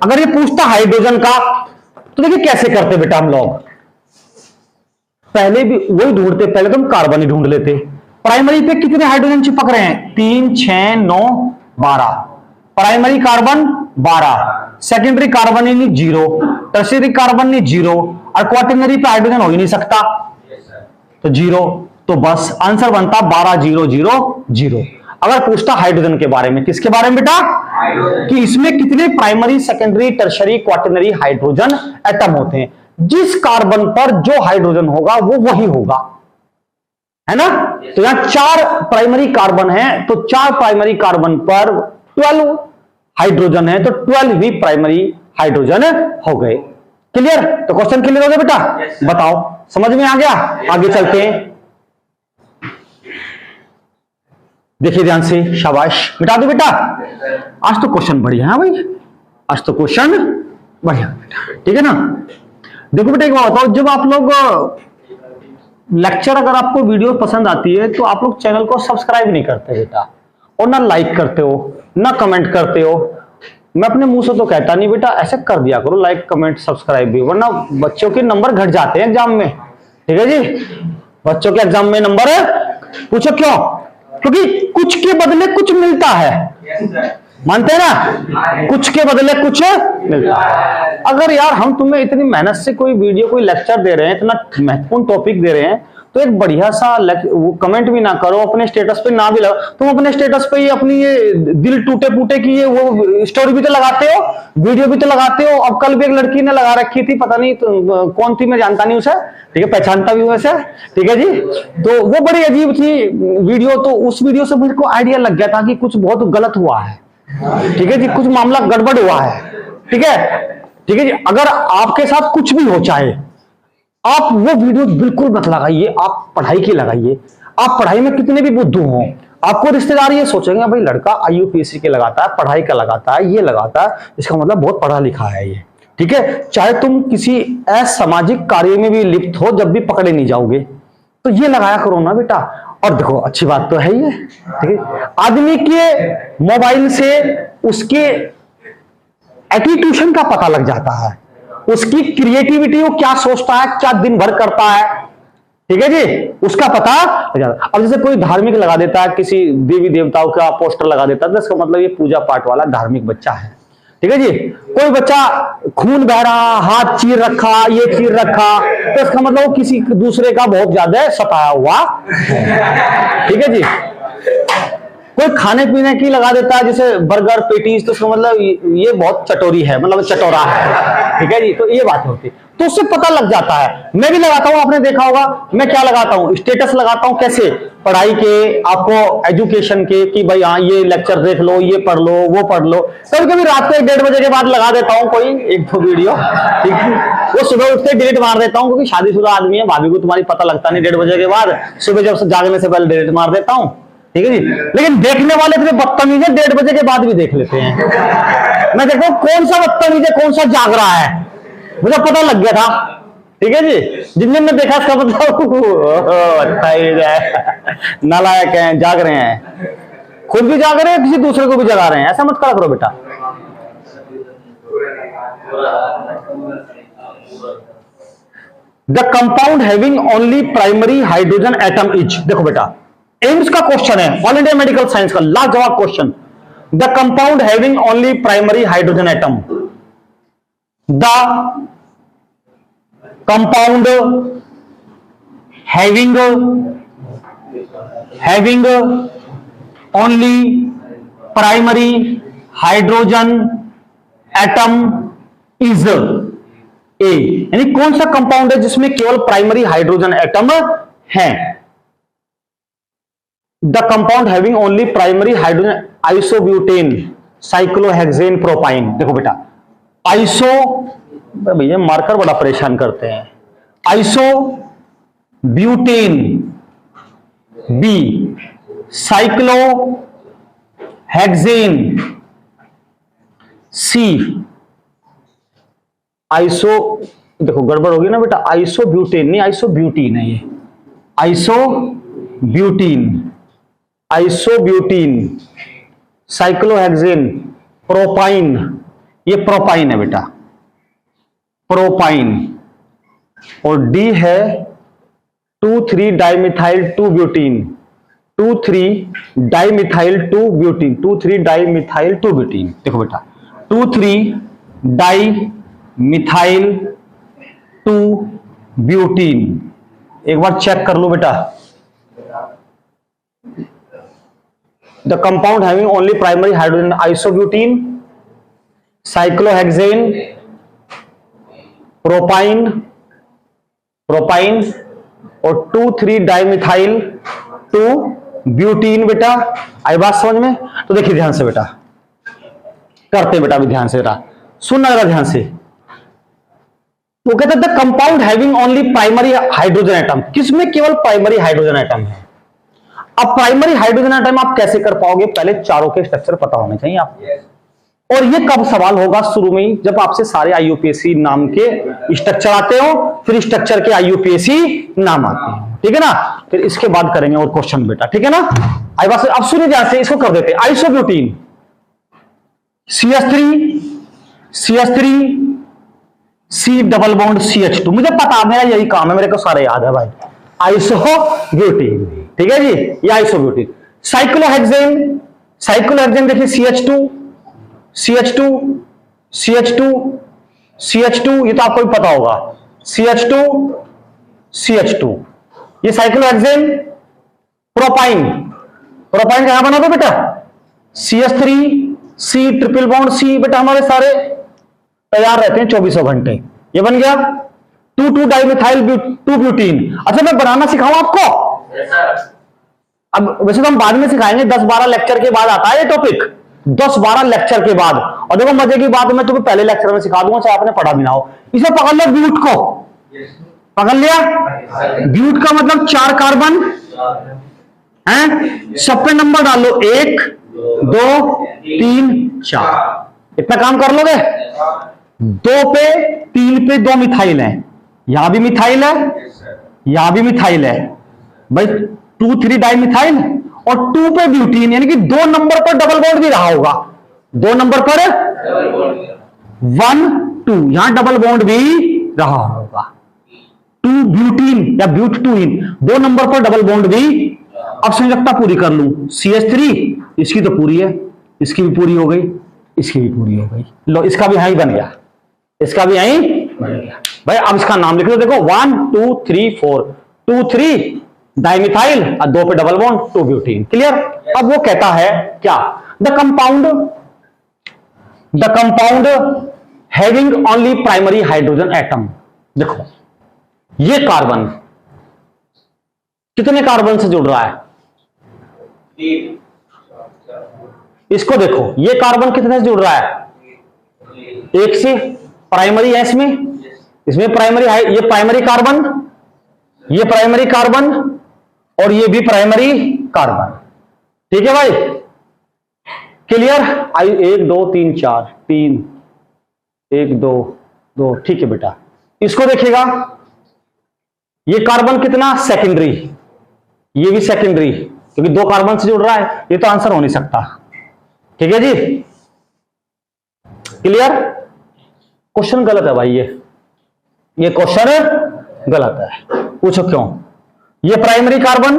Speaker 1: अगर ये पूछता हाइड्रोजन का, तो देखिए कैसे करते बेटा हम लोग। पहले भी वही ढूंढते, पहले तो हम कार्बन ही ढूंढ लेते। प्राइमरी पे कितने हाइड्रोजन चिपक रहे हैं? 3 6 9 12। प्राइमरी कार्बन 12, सेकेंडरी कार्बन ही 0, टर्शियरी कार्बन नहीं 0, और क्वाटरनरी पे हाइड्रोजन हो ही नहीं सकता, तो 0। तो बस आंसर बनता 12 0 0 0। अगर पूछता हाइड्रोजन के बारे में, किसके बारे में बेटा? कि इसमें कितने primary, secondary, tertiary, quaternary hydrogen atom होते हैं। जिस कार्बन पर जो हाइड्रोजन होगा वो वही होगा, है ना? तो यहां 4 प्राइमरी कार्बन है, तो 4 प्राइमरी कार्बन पर 12 हाइड्रोजन है, तो 12 भी प्राइमरी हाइड्रोजन हो गए। क्लियर? तो क्वेश्चन क्लियर हो गया बेटा? बताओ, समझ में आ गया? आगे चलते हैं। देखिए ध्यान से, शाबाश, मिटा दो बेटा। आज तो क्वेश्चन बढ़िया है भाई, आज तो क्वेश्चन बढ़िया बेटा, ठीक है ना? देखो बेटा एक बात बताओ, जब आप लोग लेक्चर, अगर आपको वीडियो पसंद आती है तो आप लोग चैनल को सब्सक्राइब नहीं करते बेटा, और ना लाइक करते हो, ना कमेंट करते हो। मैं अपने मुंह से तो कहता नहीं बेटा, ऐसे कर दिया करो, लाइक कमेंट सब्सक्राइब भी, वरना बच्चों के नंबर घट जाते हैं एग्जाम में। ठीक है जी, बच्चों के एग्जाम में नंबर है, पूछो क्यों? क्योंकि कुछ के बदले कुछ मिलता है, मानते हैं ना? कुछ के बदले कुछ मिलता है। अगर यार हम तुम्हें इतनी मेहनत से कोई वीडियो, कोई लेक्चर दे रहे हैं, इतना महत्वपूर्ण टॉपिक दे रहे हैं, तो एक बढ़िया सा वो कमेंट भी ना करो, अपने स्टेटस पे ना भी लगा। तुम अपने स्टेटस पे ये अपनी ये दिल टूटे फूटे की ये वो स्टोरी भी तो लगाते हो, वीडियो भी तो लगाते हो। अब कल भी एक लड़की ने लगा रखी थी, पता नहीं तो कौन थी, मैं जानता नहीं उसे, ठीक है, पहचानता भी वैसे, ठीक है जी। तो वो बड़ी अजीब थी वीडियो, तो उस वीडियो से मुझे को आइडिया लग गया था कि कुछ बहुत गलत हुआ है, ठीक है जी, कुछ मामला गड़बड़ हुआ है, ठीक है, ठीक है जी। अगर आपके साथ कुछ भी हो, चाहे आप वो वीडियो बिल्कुल मत लगाइए, आप पढ़ाई की लगाइए। आप पढ़ाई में कितने भी बुद्धू हो, आपको रिश्तेदार ये सोचेंगे भाई लड़का IUPAC के लगाता है, पढ़ाई का लगाता है, ये लगाता है, इसका मतलब बहुत पढ़ा लिखा है ये, ठीक है। चाहे तुम किसी असामाजिक कार्य में भी लिप्त हो, जब भी पकड़े नहीं जाओगे, तो ये लगाया करो ना बेटा। और देखो अच्छी बात तो है ही है, ठीक है, आदमी के मोबाइल से उसके एटीट्यूशन का पता लग जाता है, उसकी क्रिएटिविटी, वो क्या सोचता है, क्या दिन भर करता है, ठीक है जी, उसका पता लग जाता है। अब जैसे कोई धार्मिक लगा देता है, किसी देवी देवताओं का पोस्टर लगा देता है, तो इसका मतलब ये पूजा पाठ वाला धार्मिक बच्चा है, ठीक है जी। कोई बच्चा खून बह रहा, हाथ चीर रखा, ये चीर रखा, तो इसका मतलब वो किसी दूसरे का बहुत ज्यादा सताया हुआ, ठीक है जी। कोई खाने पीने की लगा देता है, जैसे बर्गर पेटीज, तो उसका मतलब ये बहुत चटोरी है, मतलब चटोरा है, ठीक है जी। तो ये बात होती है, तो उससे पता लग जाता है। मैं भी लगाता हूं, आपने देखा होगा, मैं क्या लगाता हूं, स्टेटस लगाता हूं, कैसे, पढ़ाई के, आपको एजुकेशन के, कि भाई हाँ ये लेक्चर देख लो, ये पढ़ लो, वो पढ़ लो। कभी कभी रात को 1-1:30 बजे के बाद लगा देता हूं कोई 1-2 वीडियो, ठीक है, वो सुबह उठते डिलीट मार देता हूं, क्योंकि शादीशुदा आदमी है, भाभी को तुम्हारी पता लगता नहीं 1:30 बजे के बाद, सुबह जब जागने से पहले डिलीट मार देता हूं, ठीक है जी। लेकिन देखने वाले इतने बदतमीज है, 1:30 बजे के बाद भी देख लेते हैं। मैं देखता हूं कौन सा बदतमीज है, कौन सा जाग रहा है, मुझे पता लग गया था, ठीक है जी। जिन दिन मैं देखा इसका मतलब नालायक हैं, जाग रहे हैं, खुद भी जाग रहे हैं, किसी दूसरे को भी जगा रहे हैं, ऐसा मत करा करो बेटा। The compound having only primary hydrogen atom is, देखो बेटा एम्स का क्वेश्चन है, ऑल इंडिया मेडिकल साइंस का लाजवाब question. The compound having only primary hydrogen atom, the compound having only primary hydrogen atom is A, यानी कौन सा compound है जिसमें केवल प्राइमरी हाइड्रोजन एटम है। The compound having only primary hydrogen, isobutane, cyclohexane, propyne. देखो बेटा आइसो, भैया मार्कर बड़ा परेशान करते हैं, isobutane B, cyclohexane C, iso, देखो गड़बड़ होगी ना बेटा, आइसो ब्यूटेन नहीं, आइसो ब्यूटीन है ये, iso butene, isobutene, cyclohexane, propyne, ये प्रोपाइन है बेटा, प्रोपाइन। और डी है 2,3 dimethyl 2 butene, 2,3 dimethyl 2 butene, 2,3 dimethyl 2 butene. देखो बेटा 2,3 डाइमिथाइल 2 ब्यूटीन, एक बार चेक कर लो बेटा। The compound having only primary hydrogen, isobutene, cyclohexane, propyne, propyne और 2,3 डाइमिथाइल 2 ब्यूटीन। बेटा आई बात समझ में? तो देखिए ध्यान से बेटा, करते बेटा भी ध्यान से, बेटा सुनना जरा ध्यान से। वो कहते the compound having only primary hydrogen atom, किसमें केवल प्राइमरी हाइड्रोजन एटम है। अब प्राइमरी हाइड्रोजन एटम आप कैसे कर पाओगे, पहले चारों के स्ट्रक्चर पता होने चाहिए आपको। और ये कब सवाल होगा, शुरू में ही, जब आपसे सारे आईयूपीएसी नाम के स्ट्रक्चर आते हो, फिर स्ट्रक्चर के आईयूपीएसी नाम आते हैं, ठीक है ना। फिर इसके बाद करेंगे और क्वेश्चन बेटा, ठीक है ना। आई बात अब सुनिए ध्यान से, इसको कर देते हैं। Isobutene CH3 C double bond CH2, मुझे पता मेरा यही काम है, मेरे को सारे याद है भाई। आइसोब्यूटीन, ठीक है जी, ये आइसोब्यूटीन। साइक्लोहेक्सेन, साइक्लोहेक्सेन देखिए CH2, ये तो आपको भी पता होगा, CH2, ये साइक्लोहेक्सेन। प्रोपाइन, प्रोपाइन कहां बना दो बेटा, CH3 C triple bond C, बेटा हमारे सारे तैयार रहते हैं 24 घंटे। ये बन गया 2,2 डाइमिथाइल 2 ब्यूटीन। अच्छा मैं बनाना सिखाऊं आपको? अब वैसे तो हम बाद में सिखाएंगे, 10-12 लेक्चर के बाद आता है ये टॉपिक, 10-12 लेक्चर के बाद। और देखो मजे की बात, मैं तुम्हें पहले लेक्चर में सिखा दूंगा, चाहे आपने पढ़ा भी ना हो। इसे पकड़ लो, ब्यूट को पकड़ लिया। ब्यूट का मतलब 4 कार्बन हैं, सब पे नंबर डालो, 1 2 3 4, इतना काम कर लोगे। 2 पे 3 पे 2 मिथाइल है, यहां भी मिथाइल है, यहां भी मिथाइल है, भाई 2,3 डाइमिथाइल और 2 पे ब्यूटीन, यानी कि 2 नंबर पर डबल बॉन्ड भी रहा होगा, 2 नंबर पर 1 2 यहां डबल बॉन्ड भी रहा होगा, 2 ब्यूटीन या ब्यूटटूइन 2 नंबर पर डबल बॉन्ड भी। अब संयोजकता पूरी कर लूं, CH3 इसकी तो पूरी है, इसकी भी पूरी हो गई, इसकी भी पूरी हो गई, लो इसका भी यहीं बन गया, इसका भी यहीं बन गया। भाई अब इसका नाम लिख लो, देखो 1 2 3 4, 2 3 डाइमिथाइल और 2 पे डबल बॉन्ड 2 ब्यूटीन। क्लियर। अब वो कहता है क्या, the compound having only primary hydrogen atom. देखो ये कार्बन कितने कार्बन से जुड़ रहा है, इसको देखो, ये कार्बन कितने से जुड़ रहा है, 1 से। प्राइमरी है इसमें प्राइमरी है, ये प्राइमरी कार्बन, ये प्राइमरी कार्बन और ये भी प्राइमरी कार्बन। ठीक है भाई, क्लियर। 1 2 3 4 3 1 2 2, ठीक है बेटा। इसको देखेगा, ये कार्बन कितना सेकेंडरी, ये भी सेकेंडरी, क्योंकि 2 कार्बन से जुड़ रहा है, ये तो आंसर हो नहीं सकता। ठीक है जी, क्लियर। क्वेश्चन गलत है भाई, ये क्वेश्चन गलत है। पूछो क्यों, ये प्राइमरी कार्बन,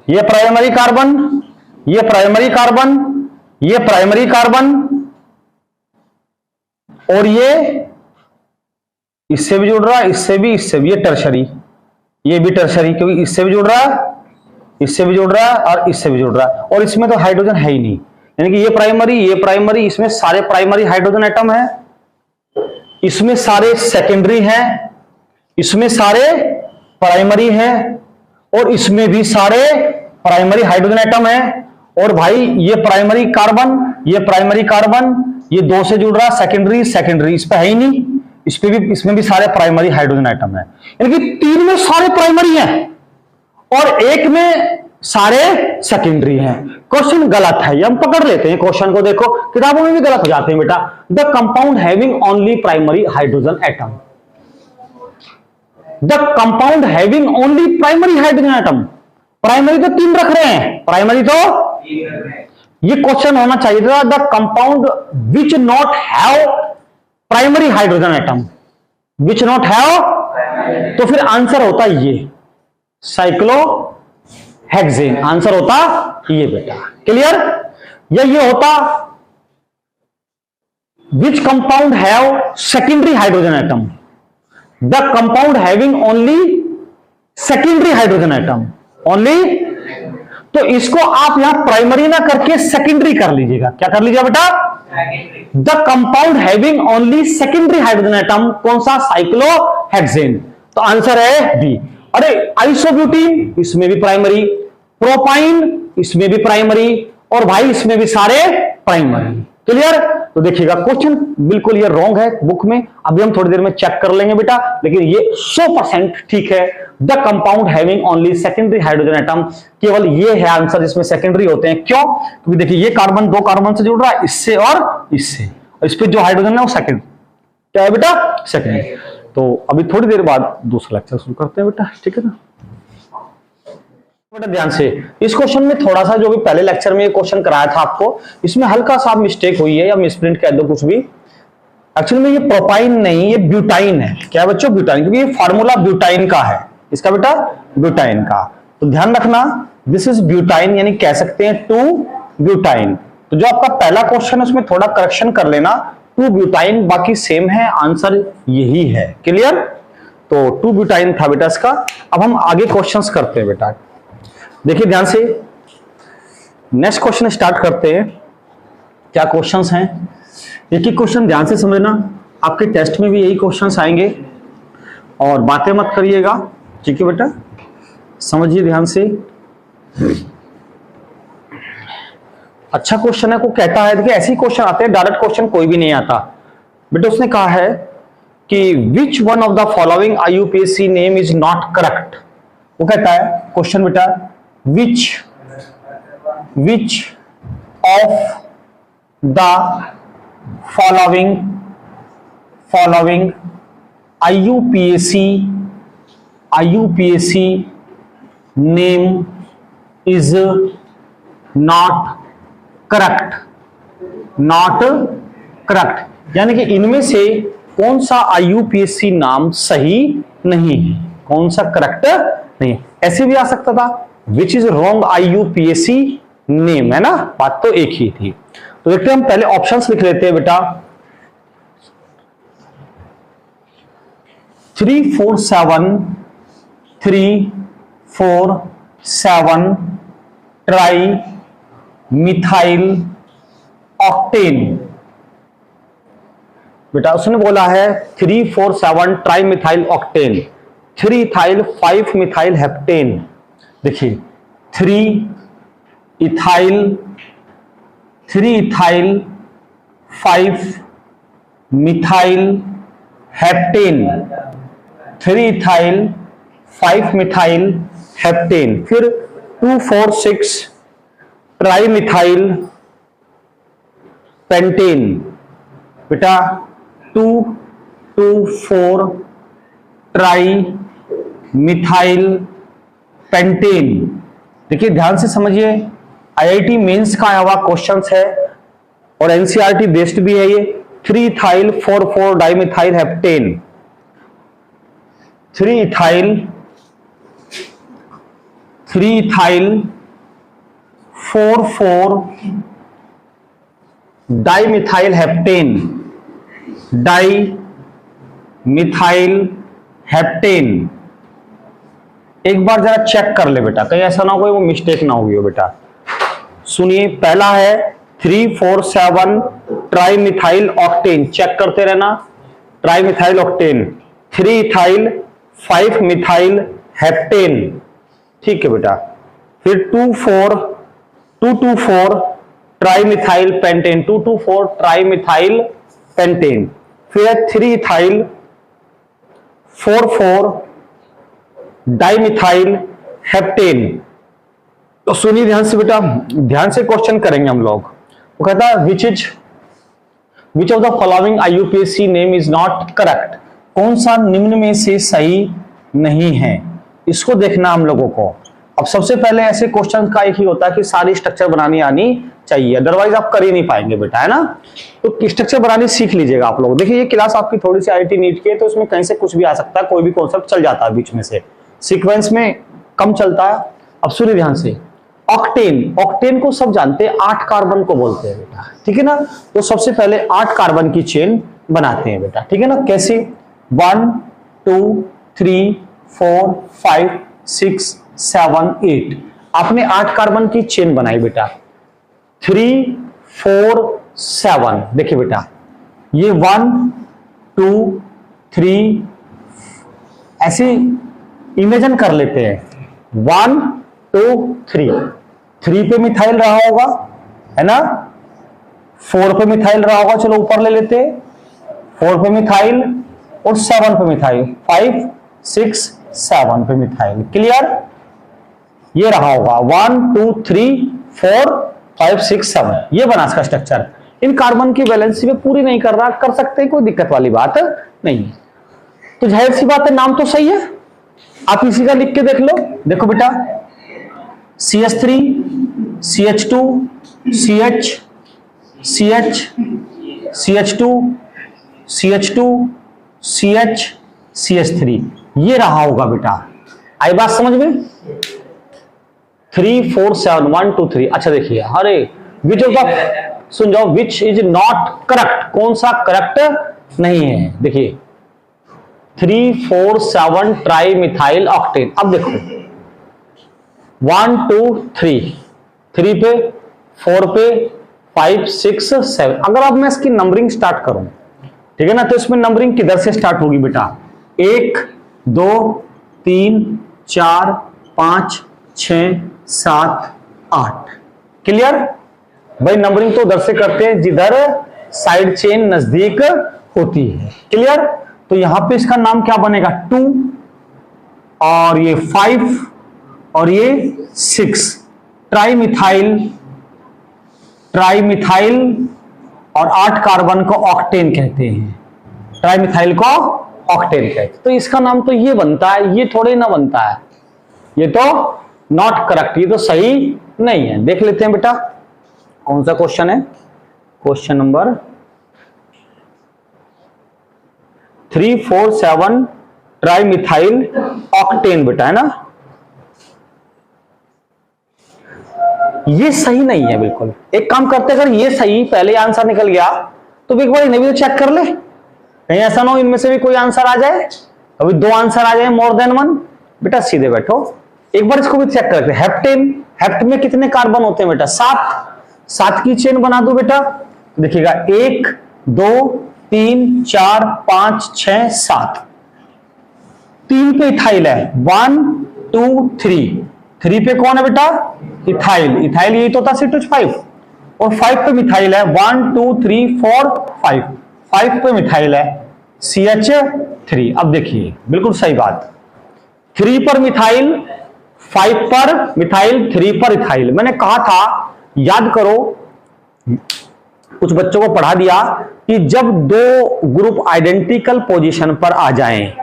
Speaker 1: ये प्राइमरी कार्बन, ये प्राइमरी कार्बन, ये प्राइमरी कार्बन और ये इससे भी जुड़ रहा है, इससे भी, ये टर्शरी, ये भी टर्शरी, क्योंकि इससे भी जुड़ रहा है, इससे भी जुड़ रहा है और इससे भी जुड़ रहा है, और इसमें तो हाइड्रोजन है ही नहीं, यानी कि ये प्राइमरी, इसमें सारे प्राइमरी हाइड्रोजन एटम है, इसमें सारे सेकेंडरी हैं, इसमें सारे प्राइमरी हैं और इसमें भी सारे प्राइमरी हाइड्रोजन एटम है। और भाई ये प्राइमरी कार्बन, ये प्राइमरी कार्बन, ये 2 से जुड़ रहा, सेकेंडरी इस पे है ही नहीं, इस पे भी, इसमें भी सारे प्राइमरी हाइड्रोजन एटम है, यानी कि 3 में सारे प्राइमरी हैं और 1 में सारे सेकेंडरी हैं। क्वेश्चन गलत है, ये हम पकड़ लेते हैं क्वेश्चन को, देखो किताबों में भी गलत हो जाते हैं बेटा। The compound having only primary hydrogen atom, the compound having only primary hydrogen atom, primary तो 3 रख रहे हैं, प्राइमरी तो ये क्वेश्चन होना चाहिए था, the compound which not have primary hydrogen atom, which not have, तो फिर आंसर होता ये साइक्लोहेक्सेन, आंसर होता ये बेटा। क्लियर। या ये होता which compound have secondary hydrogen atom, the compound having only secondary hydrogen atom, only. तो इसको आप यहां प्राइमरी ना करके सेकेंडरी कर लीजिएगा, क्या कर लीजिएगा बेटा, the compound having only secondary hydrogen atom, कौन सा, साइक्लोहेक्सेन। तो आंसर है बी। अरे आइसोब्यूटीन, इसमें भी प्राइमरी, प्रोपाइन इसमें भी प्राइमरी, और भाई इसमें भी सारे प्राइमरी। क्लियर। तो देखिएगा क्वेश्चन बिल्कुल ये रॉन्ग है बुक में, अभी हम थोड़ी देर में चेक कर लेंगे बेटा, लेकिन ये 100% ठीक है। The compound having only secondary hydrogen atom, केवल ये है आंसर जिसमें सेकेंडरी होते हैं। क्यों, क्योंकि देखिए ये कार्बन 2 कार्बन से जुड़ रहा है, इससे और इससे, और इस पे जो हाइड्रोजन है वो सेकेंड, क्या है बेटा, सेकेंड। तो अभी थोड़ी देर बाद दूसरा लेक्चर शुरू करते हैं बेटा, ठीक है ना। बेटा ध्यान से, इस क्वेश्चन में थोड़ा सा जो भी पहले लेक्चर में ये क्वेश्चन कराया था आपको, इसमें हल्का सा मिस्टेक हुई है या मिसप्रिंट कह दो कुछ भी। एक्चुअली में ये प्रोपाइन नहीं, ये ब्यूटाइन है। क्या है बच्चों, ब्यूटाइन, क्योंकि ये फार्मूला ब्यूटाइन का है, इसका बेटा ब्यूटाइन का। तो ध्यान रखना, दिस इज ब्यूटाइन, यानी कह सकते हैं 2 ब्यूटाइन। तो जो आपका पहला क्वेश्चन है उसमें थोड़ा करेक्शन कर लेना, 2 ब्यूटाइन, बाकी सेम है, आंसर यही है। क्लियर। तो 2 ब्यूटाइन था बेटा इसका। अब हम आगे क्वेश्चंस करते हैं बेटा, देखिए ध्यान से, नेक्स्ट क्वेश्चन स्टार्ट करते हैं। क्या क्वेश्चंस हैं, एक ही क्वेश्चन ध्यान से समझना, आपके टेस्ट में भी यही क्वेश्चंस आएंगे और बातें मत करिएगा, ठीक है बेटा, समझिए ध्यान से। अच्छा क्वेश्चन है, को कहता है, देखिए ऐसे क्वेश्चन आते हैं, डायरेक्ट क्वेश्चन कोई भी नहीं आता बेटा। उसने कहा है कि विच one of the following IUPAC name is not correct. वो कहता है क्वेश्चन बेटा, which of the following IUPAC name is not correct, not correct, यानी कि इनमें से कौन सा IUPAC नाम सही नहीं है, कौन सा करेक्ट नहीं है। ऐसे भी आ सकता था which is wrong IUPAC name, है ना, बात तो एक ही थी। तो देखते हैं, हम पहले ऑप्शंस लिख लेते हैं बेटा। 347 ट्राई मिथाइल ऑक्टेन। बेटा उसने बोला है 347 tri methyl octane, 3 ethyl 5 methyl heptane. देखिए 3 ethyl 5 methyl heptane, 3 ethyl 5 methyl heptane. फिर 246 ट्राई मिथाइल पेंटेन। बेटा 224 ट्राई मिथाइल पेंटेन। देखिए ध्यान से समझिए, IIT मेंस का आया हुआ क्वेश्चन है और NCERT बेस्ड भी है ये। 3 ethyl 4 dimethyl heptane, 3 ethyl 4 dimethyl heptane, dimethyl heptane. एक बार जरा चेक कर ले बेटा, कहीं ऐसा ना हो वो मिस्टेक ना हुई हो बेटा। सुनिए, पहला है 347 ट्राइमिथाइल ऑक्टेन, चेक करते रहना, trimethyl octane. 3 ethyl 5 methyl heptane, ठीक है बेटा। फिर 224 ट्राइमिथाइल पेंटेन, 224 ट्राइमिथाइल पेंटेन। फिर 3 इथाइल 4 डाइमिथाइल हेप्टेन। तो सुनिए ध्यान से बेटा, ध्यान से क्वेश्चन करेंगे हम लोग। वो कहता है which of the following IUPAC name is not correct, कौन सा निम्न में से सही नहीं है, इसको देखना हम लोगों को। अब सबसे पहले ऐसे क्वेश्चन का एक ही होता है कि सारी स्ट्रक्चर बनानी आनी चाहिए, अदरवाइज आप कर ही नहीं पाएंगे बेटा, है ना। तो स्ट्रक्चर बनानी सीख लीजिएगा आप लोग। देखिए ये क्लास आपकी थोड़ी सी IIT नीट की है, तो इसमें कहीं से कुछ भी आ सकता है, कोई भी कॉन्सेप्ट चल जाता है बीच में से, सीक्वेंस में कम चलता है। अब सुनिए ध्यान से, ऑक्टेन, ऑक्टेन को सब जानते हैं 8 कार्बन को बोलते हैं बेटा, ठीक है ना। तो सबसे पहले 8 कार्बन की चेन बनाते हैं बेटा, ठीक है ना। कैसे? 1 2 3 4 5 6 7 8। आपने 8 कार्बन की चेन बनाई बेटा, 3 4 7। देखिए बेटा ये 1 2 3 ऐसे इमेजिन कर लेते हैं, 1 2 3 पे मिथाइल रहा होगा, है ना। 4 पे मिथाइल रहा होगा, चलो ऊपर ले लेते हैं, 4 पे मिथाइल और 7 पे मिथाइल, 5 6 7 पे मिथाइल। क्लियर? ये रहा होगा 1 2 3 4 5 6 7, ये बना इसका स्ट्रक्चर। इन कार्बन की वैलेंसी में पूरी नहीं कर रहा, कर सकते हैं, कोई दिक्कत वाली बात नहीं। तो जाहिर सी बात है नाम तो सही है, आप इसी का लिख के देख लो। देखो बेटा CH3 CH2 CH CH CH2 CH2 CH CH3, ये रहा होगा बेटा। आई बात समझ में? 3 4 7 1 2 3। अच्छा देखिए, अरे विच ऑफ द, सुन जाओ, विच इज नॉट करेक्ट, कौन सा करेक्ट नहीं है। देखिए 3 4 7 ट्राई मिथाइल ऑक्टेन। अब देखो 1 2 3 पे 4 पे 5 6 7। अगर अब मैं इसकी नंबरिंग स्टार्ट करूं, ठीक है ना, तो इसमें नंबरिंग किधर से स्टार्ट होगी बेटा? 1 2 3 4 5 6 7 8। क्लियर भाई? नंबरिंग तो उधर से करते हैं जिधर साइड चेन नजदीक होती है। क्लियर? तो यहां पे इसका नाम क्या बनेगा? 2 और ये 5 और ये 6। ट्राइमिथाइल और 8 कार्बन को ऑक्टेन कहते हैं, ट्राइमिथाइल को ऑक्टेन कहते हैं। तो इसका नाम तो ये बनता है, ये थोड़े ना बनता है, ये तो नॉट करेक्ट, ये तो सही नहीं है। देख लेते हैं बेटा कौन सा क्वेश्चन है। क्वेश्चन नंबर 347 ट्राइमिथाइल ऑक्टेन बेटा, है ना। ये सही नहीं है बिल्कुल। एक काम करते हैं, अगर ये सही पहले आंसर निकल गया तो एक बार इन्हें भी तो चेक कर ले, कहीं ऐसा ना हो इनमें से भी कोई आंसर आ जाए, अभी दो आंसर आ जाए मोर देन वन। बेटा सीधे बैठो, एक बार इसको भी चेक करते हैं। हेप्टेन, हेप्ट में कितने कार्बन होते हैं बेटा? 7। 7 की चेन बना दो बेटा, देखिएगा 1 2 3 4 5 6 7। 3 पे इथाइल है, 1 2 3। 3 पे कौन है बेटा? इथाइल। इथाइल यही तो था C2H5। और 5 पे मिथाइल है, 1 2 3 4 5। 5 पे मिथाइल है CH3। अब देखिए बिल्कुल सही बात, 3 पर मिथाइल, 5 पर मिथाइल, 3 पर इथाइल। मैंने कहा था, याद करो, कुछ बच्चों को पढ़ा दिया कि जब दो ग्रुप आइडेंटिकल पोजीशन पर आ जाएं,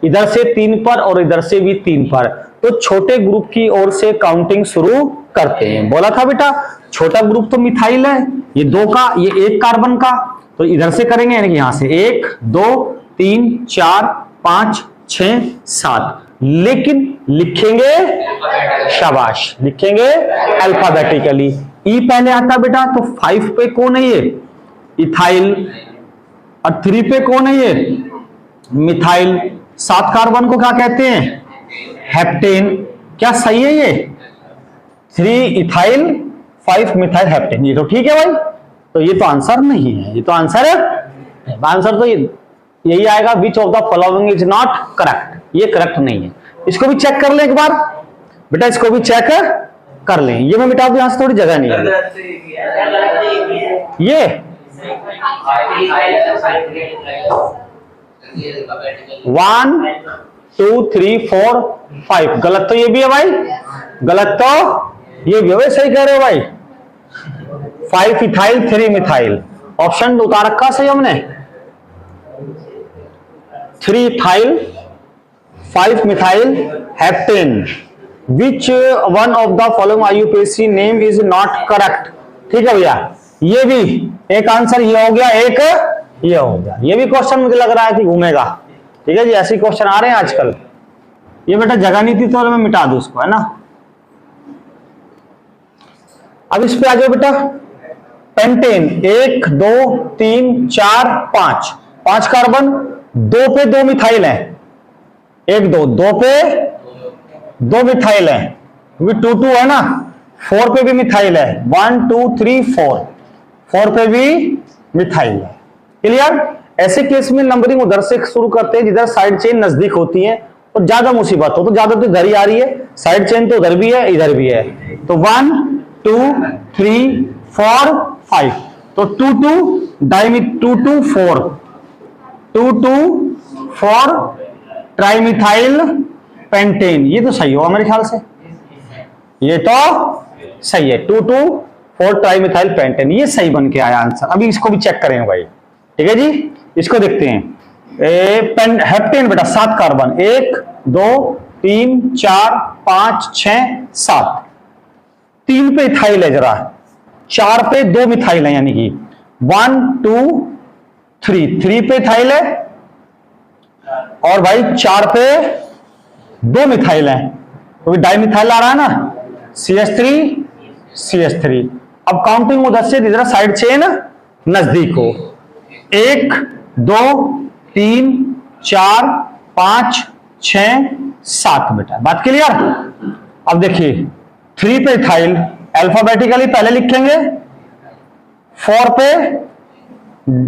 Speaker 1: इधर से 3 पर और इधर से भी 3 पर, तो छोटे ग्रुप की ओर से काउंटिंग शुरू करते हैं। बोला था बेटा छोटा ग्रुप तो मिथाइल है, ये 2 का, ये 1 कार्बन का, तो इधर से करेंगे, यानी कि यहां से 1 2 3 4 5 6 7। लेकिन लिखेंगे, शाबाश, लिखेंगे अल्फाबेटिकली। ई पहले आता बेटा, तो 5 पे कौन है ये? इथाइल। और 3 पे कौन है ये? मिथाइल। 7 कार्बन को क्या कहते हैं? हेप्टेन। क्या सही है ये? 3 इथाइल 5 मिथाइल हेप्टेन, ये तो ठीक है भाई। तो ये तो आंसर नहीं है, ये तो आंसर है, आंसर तो यही आएगा, विच of the following is not correct. ये करेक्ट नहीं है। इसको भी चेक कर लें एक बार बेटा, इसको भी चेक कर लें। ये मैं मिटा दूं, यहां से थोड़ी जगह नहीं है ये। 1 2 3 4 5। गलत तो ये भी है भाई, गलत तो ये भी है भाई, सही कह रहे हो भाई। 5 इथाइल 3 मिथाइल, ऑप्शन उतार रखा सही हमने। 3 ethyl 5 methyl heptane, which one of the following IUPAC name is not correct. ठीक है भैया, ये भी एक आंसर ये हो गया, एक ये हो गया। ये भी क्वेश्चन मुझे लग रहा है कि घूमेगा। ठीक है जी, ऐसे क्वेश्चन आ रहे हैं आजकल। ये बेटा जगह नहीं थी तो मैं मिटा दूं उसको, है ना। अब इस पे आ जाओ बेटा, पेंटेन 1 2 3 4 5। 5 कार्बन, 2 पे 2 मिथाइल है, 1 2 2 पे 2 मिथाइल है, 2 2 है ना। 4 पे भी मिथाइल है, 1 2 3 4। 4 पे भी मिथाइल है। क्लियर। ऐसे केस में नंबरिंग उधर से शुरू करते हैं जिधर साइड चेन नजदीक होती है, और ज्यादा मुसीबत हो तो ज्यादा तो इधर ही आ रही है, साइड चेन तो उधर भी है इधर भी है। तो 1 2 3 4 5, तो 2 2 डाइमिथ 2 2 4 2 2 4 ट्राइमिथाइल पेंटेन। ये तो सही होगा मेरे ख्याल से, ये तो सही है। 2 2 4 ट्राइमिथाइल पेंटेन, ये सही बन के आया आंसर। अभी इसको भी चेक करेंगे भाई। ठीक है जी, इसको देखते हैं। हेप्टेन बेटा 7 कार्बन, 1 2 3 4 5 6 7। 3 पे इथाइल है जरा, 4 पे 2 मिथाइल है, यानी कि 1 2 3। 3 पे इथाइल है, और भाई 4 पे 2 मिथाइल है, तो डाइमिथाइल आ रहा है ना, CH3 CH3। अब काउंटिंग उधर से जिधर साइड चेन नजदीक हो, 1 2 3 4 5 6 7 बेटा, बात क्लियर। अब देखिए 3 पे इथाइल अल्फाबेटिकली पहले लिखेंगे, 4 पे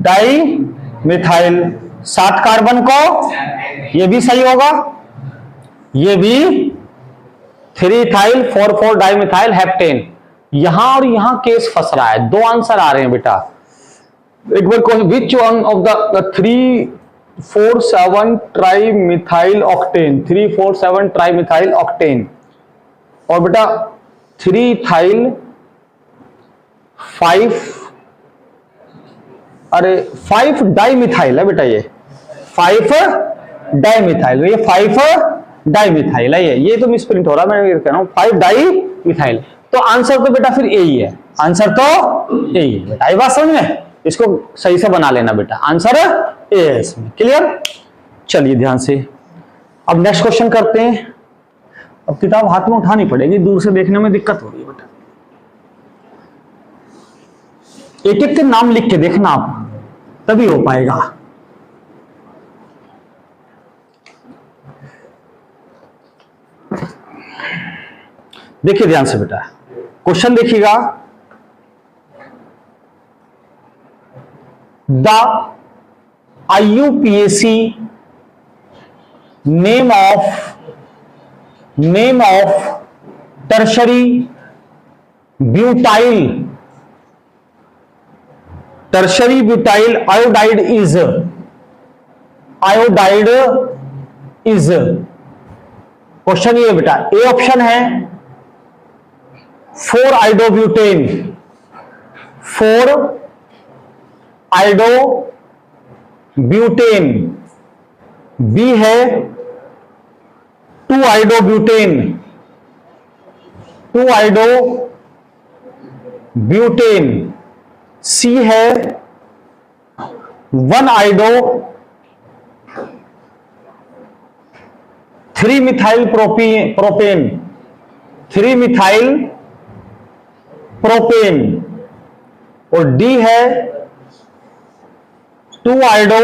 Speaker 1: डाई मिथाइल 7 कार्बन को, ये भी सही होगा, ये भी 3 इथाइल 4 4 डाई मिथाइल हेप्टेन। यहां और यहां केस फंस रहा है, 2 आंसर आ रहे हैं बेटा। एक बार question, which one of the 347 trimethyl octane, 347 trimethyl octane, और बेटा 3 इथाइल 5, अरे 5 डाइमिथाइल है बेटा, ये 5 डाइमिथाइल, ये 5 डाई मिथाइल है। ये तो मिसप्रिंट हो रहा है, मैं ये कह रहा हूं 5 डाई मिथाइल। तो आंसर तो बेटा फिर यही है, आंसर तो यही है बेटा। ये बात समझ में, इसको सही से बना लेना बेटा, आंसर ए है इसमें। क्लियर? चलिए ध्यान से अब नेक्स्ट क्वेश्चन करते हैं। अब किताब हाथ में उठानी पड़ेगी, दूर से देखने में दिक्कत हो रही है बेटा। एक एक के नाम लिख के देखना आप, तभी हो पाएगा। देखिए ध्यान से बेटा, क्वेश्चन देखिएगा। The IUPAC name of tertiary butyl iodide is question ये बेटा, ए ऑप्शन है 4 आइडोब्यूटेन, 4 आइडोब्यूटेन, बी है 2 आइडोब्यूटेन, 2 आइडोब्यूटेन, सी है 1 आइडो 3 मिथाइल प्रोपेन, 3 मिथाइल प्रोपेन, और डी है 2 आइडो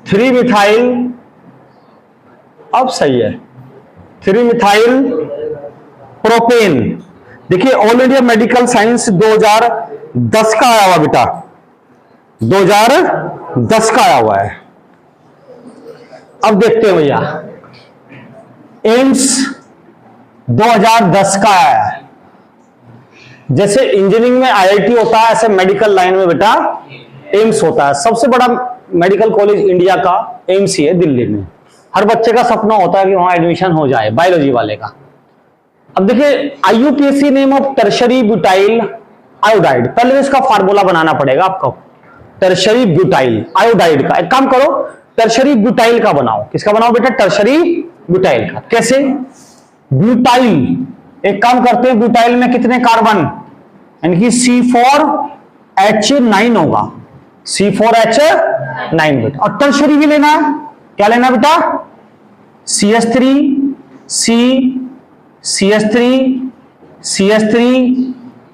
Speaker 1: 3 मिथाइल, अब सही है 3 मिथाइल प्रोपेन। देखिए ऑल इंडिया मेडिकल साइंस 2010 का आया हुआ बेटा, 2010 का आया हुआ है। अब देखते हैं भैया, एम्स 2010 का आया है। जैसे इंजीनियरिंग में IIT होता है, ऐसे मेडिकल लाइन में बेटा एम्स होता है। सबसे बड़ा मेडिकल कॉलेज इंडिया का एम्स ही है दिल्ली में। हर बच्चे का सपना होता है कि वहां एडमिशन हो जाए, बायोलॉजी वाले का। अब देखिए IUPAC name of tertiary butyl iodide, पहले इसका फार्मूला बनाना पड़ेगा आपको, टर्शरी ब्यूटाइल आयोडाइड का। एक काम करो, टर्शरी ब्यूटाइल का बनाओ। किसका बनाओ बेटा? टर्शरी ब्यूटाइल का। कैसे? ब्यूटाइल, एक काम करते हैं, ब्यूटाइल में कितने कार्बन, यानी कि C4H9 होगा, C4H9 बेटा। और टर्शरी भी लेना है, क्या लेना बेटा? CH3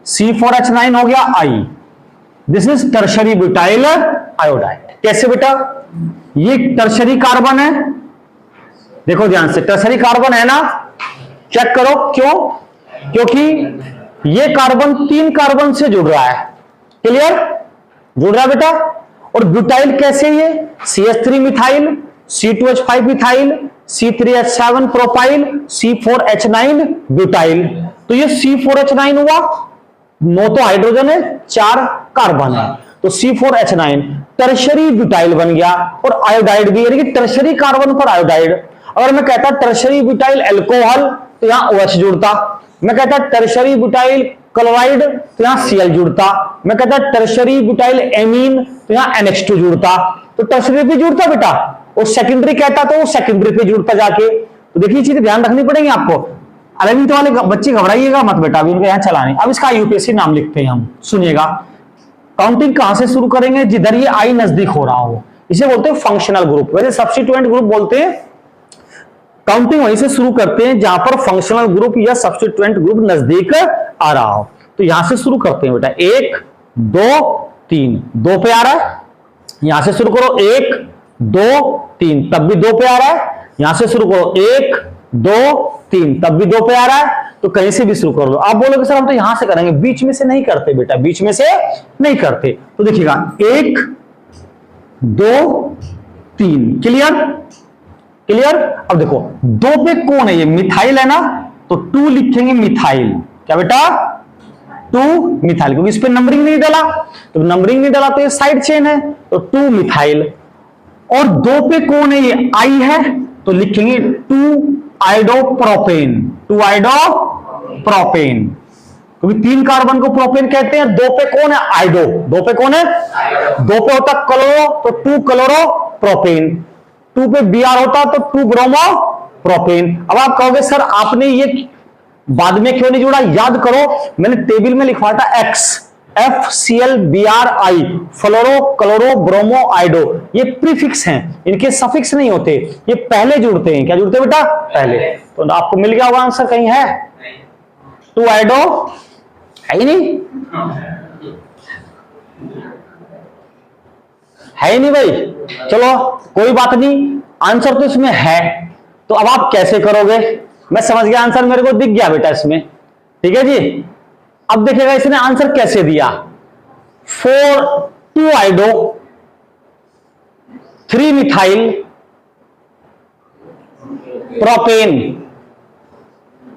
Speaker 1: C4H9 हो गया I। This is tertiary butyl iodide. कैसे बेटा? ये टर्शरी कार्बन है, देखो ध्यान से, टर्शरी कार्बन है ना, चेक करो क्यों, क्योंकि ये कार्बन 3 कार्बन से जुड़ रहा है। क्लियर? जुड़ रहा है बेटा। और ब्यूटाइल कैसे? ये CH3 methyl, C2H5 methyl, C3H7 propyl, C4H9 butyl. तो ये C4H9 हुआ, 9 तो हाइड्रोजन है, 4 कार्बन है, तो C4H9 टर्शरी ब्यूटाइल बन गया। और आयोडाइड भी, यानी कि टर्शरी कार्बन पर आयोडाइड। अगर मैं कहता टर्शरी ब्यूटाइल अल्कोहल तो यहां OH जुड़ता, मैं कहता टर्शरी ब्यूटाइल क्लोराइड तो यहां Cl जुड़ता, मैं कहता टर्शरी ब्यूटाइल एमीन तो यहां NH2 जुड़ता। तो टर्शरी पे जुड़ता बेटा, और सेकेंडरी कहता तो वो सेकेंडरी पे जुड़ता जाके। तो देखिए चीजें ध्यान रखनी पड़ेगी आपको। 11वीं वाले बच्चे घबराइएगा मत बेटा, अभी उनको यहां चलाने। अब इसका IUPAC नाम लिखते हैं हम, सुनिएगा। काउंटिंग कहां से शुरू करेंगे? जिधर ये I नजदीक हो रहा हो, इसे बोलते हैं फंक्शनल ग्रुप। वैसे सब्स्टिट्यूएंट ग्रुप बोलते हैं। काउंटिंग वहीं से शुरू करते हैं जहां पर फंक्शनल ग्रुप या सब्स्टिट्यूएंट ग्रुप नजदीक आ रहा हो। तो यहां से शुरू करते हैं बेटा, 1 2 3, 2 पे आ रहा है, यहां से शुरू करो 1 2 3, तब भी 2 पे आ रहा है। यहां से शुरू करो 1 2 3, तब भी 2 पे आ रहा है। तो कहीं से भी शुरू कर लो। आप बोलोगे सर हम तो यहां से करेंगे, बीच में से नहीं करते बेटा, बीच में से नहीं करते। तो देखिएगा 1 2 3, क्लियर? क्लियर? अब देखो 2 पे कौन है? ये मिथाइल है ना, तो 2 लिखेंगे मिथाइल। क्या बेटा? 2 मिथाइल, क्योंकि इस पे नंबरिंग नहीं डाला, तो नंबरिंग नहीं डाला तो ये साइड चेन है, तो 2 मिथाइल। और 2 पे कौन है? ये I है, तो लिखेंगे 2 आइडोप्रोपेन, 2 आइडोप्रोपेन, क्योंकि 3 कार्बन को प्रोपेन कहते हैं। 2 पे कौन है? आइडो। 2 पे कौन है? 2 पे होता क्लोरो, तो 2 क्लोरो प्रोपेन। 2 पे Br होता तो 2 ब्रोमो प्रोपेन। अब आप कहोगे सर आपने ये बाद में क्यों नहीं जोड़ा? याद करो, मैंने टेबल में लिखवा था X, FCl Bri, fluoro chloro bromo आइडो, ये प्रीफिक्स हैं, इनके सफिक्स नहीं होते, ये पहले जुड़ते हैं। क्या जुड़ते हैं बेटा? पहले। तो आपको मिल गया होगा आंसर, कहीं है 2 आइडो? है ही नहीं, है ही नहीं भाई। चलो कोई बात नहीं, आंसर तो इसमें है। तो अब आप कैसे करोगे? मैं समझ गया, आंसर मेरे को दिख गया बेटा इसमें, ठीक है जी। अब देखिएगा इसने आंसर कैसे दिया, 2 iodo 3 methyl propane,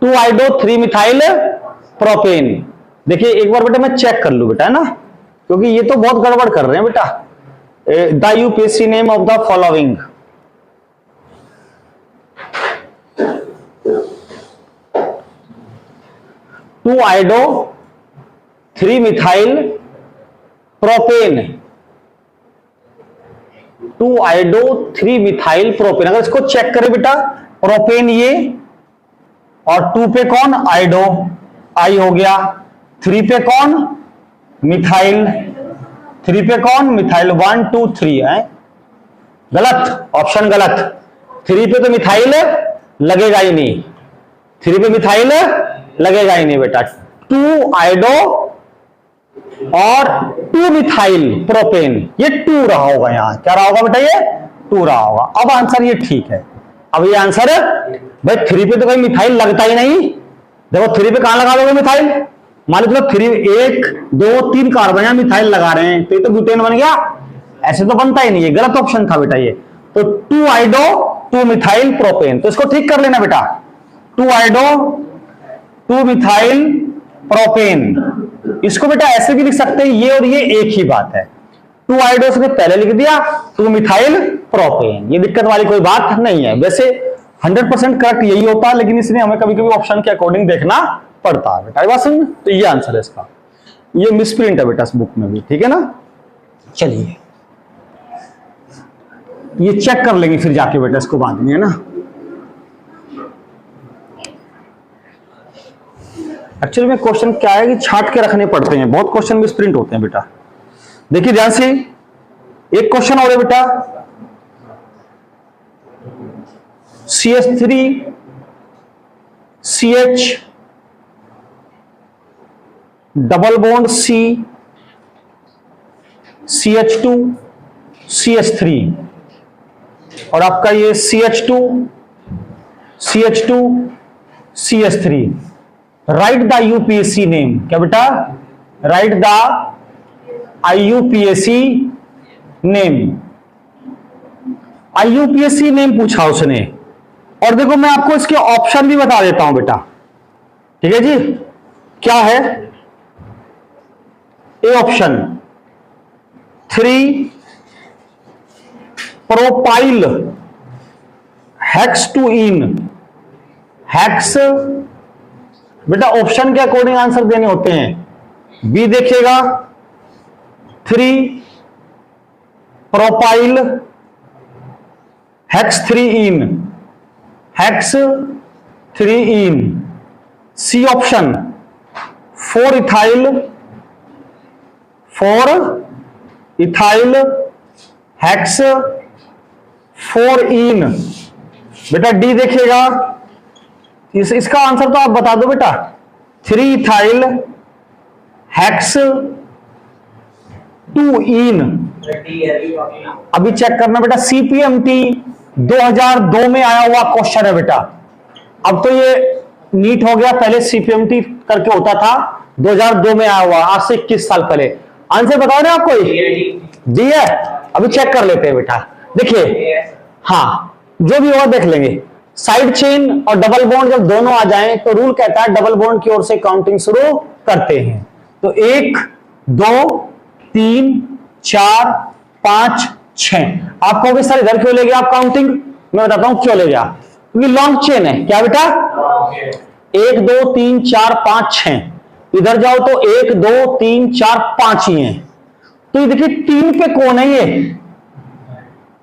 Speaker 1: 2 iodo 3 methyl propane. देखिए एक बार बेटा मैं चेक कर लूं बेटा, है ना, क्योंकि ये तो बहुत गड़बड़ कर रहे हैं बेटा। The UPSC name of the following, two iodo 3 methyl propane, 2 iodo 3 methyl propane. अगर इसको चेक करें बेटा, प्रोपेन ये, और 2 पे कौन? आइडो, आई हो गया। 3 पे कौन? मिथाइल, 3 पे कौन? मिथाइल। 1 2 3 है, गलत, ऑप्शन गलत। 3 पे तो मिथाइल लगेगा ही नहीं, 3 पे मिथाइल लगेगा ही नहीं बेटा। 2 आइडो और 2 मिथाइल प्रोपेन, ये 2 रहा होगा, यहां क्या रहा होगा बेटा? ये 2 रहा होगा। अब आंसर ये ठीक है। अब ये आंसर भाई 3 पे तो कोई मिथाइल लगता ही नहीं। देखो 3 पे कहां लगा दोगे मिथाइल? मान लो 3 1 2 3 कार्बन या मिथाइल लगा रहे हैं, तो ये तो ब्यूटेन बन गया, ऐसे तो बनता ही नहीं है, गलत ऑप्शन था बेटा ये। तो 2 आइडो 2 मिथाइल प्रोपेन, तो इसको ठीक कर लेना बेटा, 2 आइडो 2 मिथाइल प्रोपेन। इसको बेटा ऐसे भी लिख सकते हैं, ये और ये एक ही बात है। 2 आइडो से पहले लिख दिया, 2 मिथाइल प्रोपेन, ये दिक्कत वाली कोई बात नहीं है। वैसे 100% करेक्ट यही होता है, लेकिन इसलिए हमें कभी कभी ऑप्शन के अकॉर्डिंग देखना पड़ता है बेटा, बात समझ में? तो ये आंसर है इसका, ये मिसप्रिंट है बेटा इस बुक में भी, ठीक है ना। चलिए ये चेक कर लेंगे फिर जाके बेटा इसको बाद में, है ना। एक्चुअली में क्वेश्चन क्या है कि छांट के रखने पड़ते हैं, बहुत क्वेश्चन मिसप्रिंट होते हैं बेटा। देखिए ध्यान से, एक क्वेश्चन और है बेटा, CH3 CH double bond C CH2 CH3, और आपका ये CH2 CH2 CH3। Right the UPSC name, क्या बेटा? Right the IUPAC name. IUPAC name पूछा उसने, और देखो मैं आपको इसके ऑप्शन भी बता देता हूं बेटा, ठीक है जी। क्या है? ए ऑप्शन 3 प्रोपाइल हेक्स-2-इन, हेक्स बेटा ऑप्शन के अकॉर्डिंग आंसर देने होते हैं। बी देखिएगा 3 प्रोपाइल हेक्स-3-इन, हेक्स-3-इन। सी ऑप्शन 4 इथाइल हेक्स-4-इन। बेटा डी देखिएगा, इसका आंसर तो आप बता दो बेटा, 3 इथाइल हेक्स-2-इन। अभी चेक करना बेटा, CPMT 2002 में आया हुआ क्वेश्चन है बेटा। अब तो ये नीट हो गया, पहले CPMT करके होता था, 2002 में आया हुआ, आज से 21 साल पहले। आंसर बताओ ना आपको, डी है। अभी चेक कर लेते हैं बेटा, देखिए हाँ जो भी होगा देख लेंगे। साइड चेन और डबल बॉन्ड जब दोनों आ जाएं तो रूल कहता है डबल बॉन्ड की ओर से काउंटिंग शुरू करते हैं। तो 1 2 3 4 5 6। आप कहोगे सर इधर क्यों ले गया आप काउंटिंग? मैं बताता हूं क्यों ले गया, क्योंकि लॉन्ग चेन है। क्या बेटा? 1 2 3 4 5 6। इधर जाओ तो 1 2 3 4 5 ही है। तो ये देखिए 3 पे कौन है? ये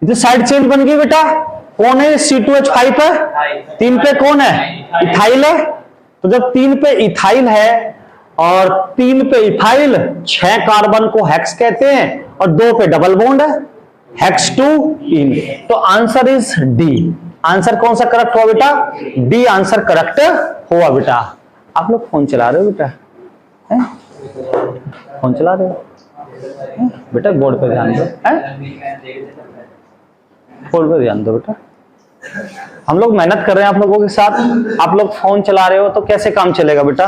Speaker 1: इधर साइड चेन बन गई बेटा, कौन है C2H5 है, 3 पे कौन है, इथाइल है। तो जब 3 पे इथाइल है और 3 पे इथाइल, 6 कार्बन को हेक्स कहते हैं और 2 पे डबल बॉन्ड है, हेक्स 2 इन। तो आंसर इज डी। आंसर कौन सा करेक्ट हुआ बेटा, डी आंसर करेक्ट हुआ बेटा। आप लोग फोन चला रहे हो बेटा, फोन चला रहे हो बेटा, बोर्ड पे ध्यान दो, बोर्ड पे ध्यान दो बेटा। हम लोग मेहनत कर रहे हैं आप लोगों के साथ, आप लोग फोन चला रहे हो तो कैसे काम चलेगा बेटा,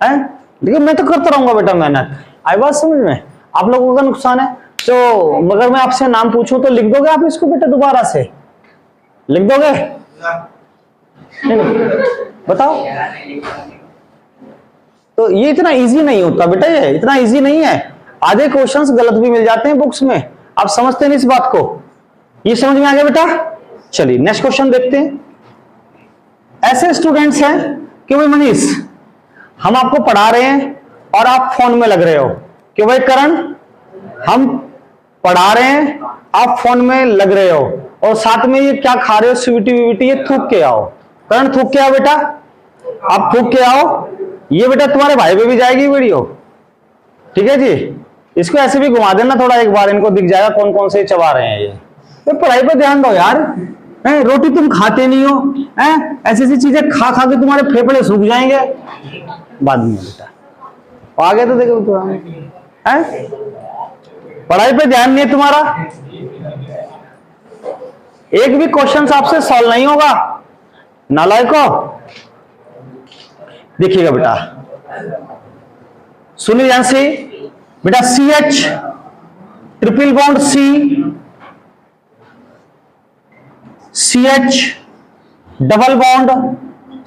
Speaker 1: हैं? देखिए मैं तो करता रहूंगा बेटा मेहनत, आई बात समझ में, आप लोगों का नुकसान है। तो मगर मैं आपसे नाम पूछूं तो लिख दोगे आप इसको बेटा, दोबारा से लिख दोगे? नहीं, बताओ। तो ये इतना इजी नहीं होता बेटा, ये इतना इजी नहीं है, आधे क्वेश्चंस गलत भी मिल जाते हैं बुक्स में, आप समझते नहीं इस बात को। ये समझ में आ गया बेटा? चलिए नेक्स्ट क्वेश्चन देखते हैं। ऐसे स्टूडेंट्स हैं कि भाई मनीष, हम आपको पढ़ा रहे हैं और आप फोन में लग रहे हो, कि भाई करण हम पढ़ा रहे हैं आप फोन में लग रहे हो, और साथ में ये क्या खा रहे हो, स्वीटी वीटी, ये थूक के आओ। करण थूक के आओ बेटा, आप थूक के आओ। ये बेटा तुम्हारे भाई पे भी जाएगी वीडियो, ठीक है जी। इसको ऐसे भी घुमा देना थोड़ा, एक बार इनको दिख जाएगा कौन कौन से चबा रहे हैं ये। तो पढ़ाई पे ध्यान दो यार, रोटी तुम खाते नहीं हो, ऐसी ऐसी चीजें खा खा के तुम्हारे फेफड़े सूख जाएंगे बाद में बेटा। आगे तो देखो पढ़ाई पे ध्यान नहीं है तुम्हारा, एक भी क्वेश्चन आपसे सॉल्व नहीं होगा नालायको। देखिएगा बेटा, सुनिए ध्यान से बेटा, CH triple bond CH double bond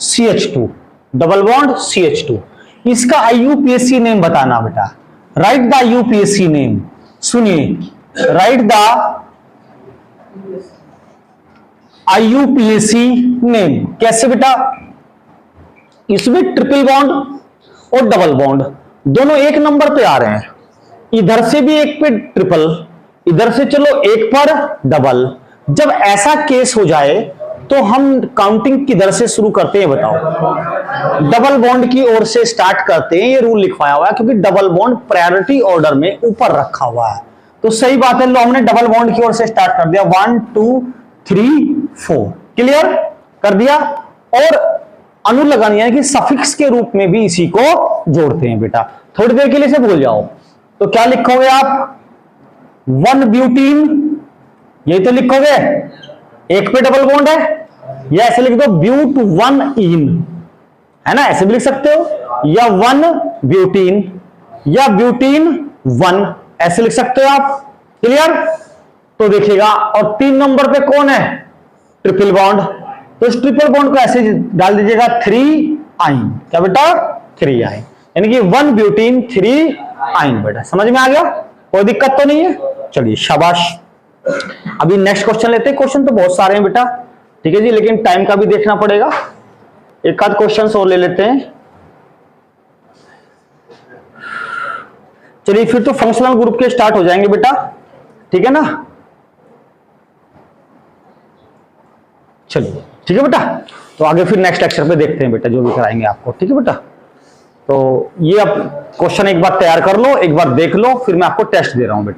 Speaker 1: CH2, double bond CH2, इसका IUPAC नेम बताना बेटा। राइट द IUPAC नेम, सुनिए, राइट द IUPAC नेम। कैसे बेटा, इसमें ट्रिपल बॉन्ड और डबल बॉन्ड दोनों एक नंबर पे आ रहे हैं, इधर से भी एक पे ट्रिपल, इधर से चलो एक पर डबल। जब ऐसा केस हो जाए तो हम काउंटिंग किधर से शुरू करते हैं बताओ? डबल बॉन्ड की ओर से स्टार्ट करते हैं, ये रूल लिखवाया हुआ है, क्योंकि डबल बॉन्ड प्रायोरिटी ऑर्डर में ऊपर रखा हुआ है। तो सही बात है, लो हमने डबल बॉन्ड की ओर से स्टार्ट कर दिया, 1 2 3 4, क्लियर कर दिया। और अनु लगानी है कि सफिक्स के रूप में भी इसी को जोड़ते हैं बेटा। थोड़ी देर के लिए से भूल जाओ, तो क्या लिखोगे आप? 1 ब्यूटीन, यही तो लिखोगे, एक पे डबल बॉन्ड है, या ऐसे लिख दो ब्यूट 1 इन, है ना, ऐसे भी लिख सकते हो, या 1 ब्यूटीन या ब्यूटीन 1, ऐसे लिख सकते हो आप, क्लियर। तो देखिएगा, और 3 नंबर पे कौन है? Triple bond. तो इस ट्रिपल बॉन्ड को ऐसे डाल दीजिएगा 3 आइन, क्या बेटा? 3 आइन, यानी कि 1 ब्यूटीन 3 आइन बेटा। समझ में आ गया? कोई दिक्कत तो नहीं है? चलिए शाबाश। अभी नेक्स्ट क्वेश्चन लेते हैं। क्वेश्चन तो बहुत सारे हैं बेटा, ठीक है जी, लेकिन टाइम का भी देखना पड़ेगा। एक आध क्वेश्चन और ले लेते हैं। चलिए फिर तो फंक्शनल ग्रुप के स्टार्ट हो जाएंगे बेटा, ठीक है ना। चलिए ठीक है बेटा, तो आगे फिर नेक्स्ट लेक्चर पे देखते हैं बेटा, जो भी कराएंगे आपको, ठीक है बेटा। तो ये अब क्वेश्चन एक बार तैयार कर लो, एक बार देख लो, फिर मैं आपको टेस्ट दे रहा हूं बेटा।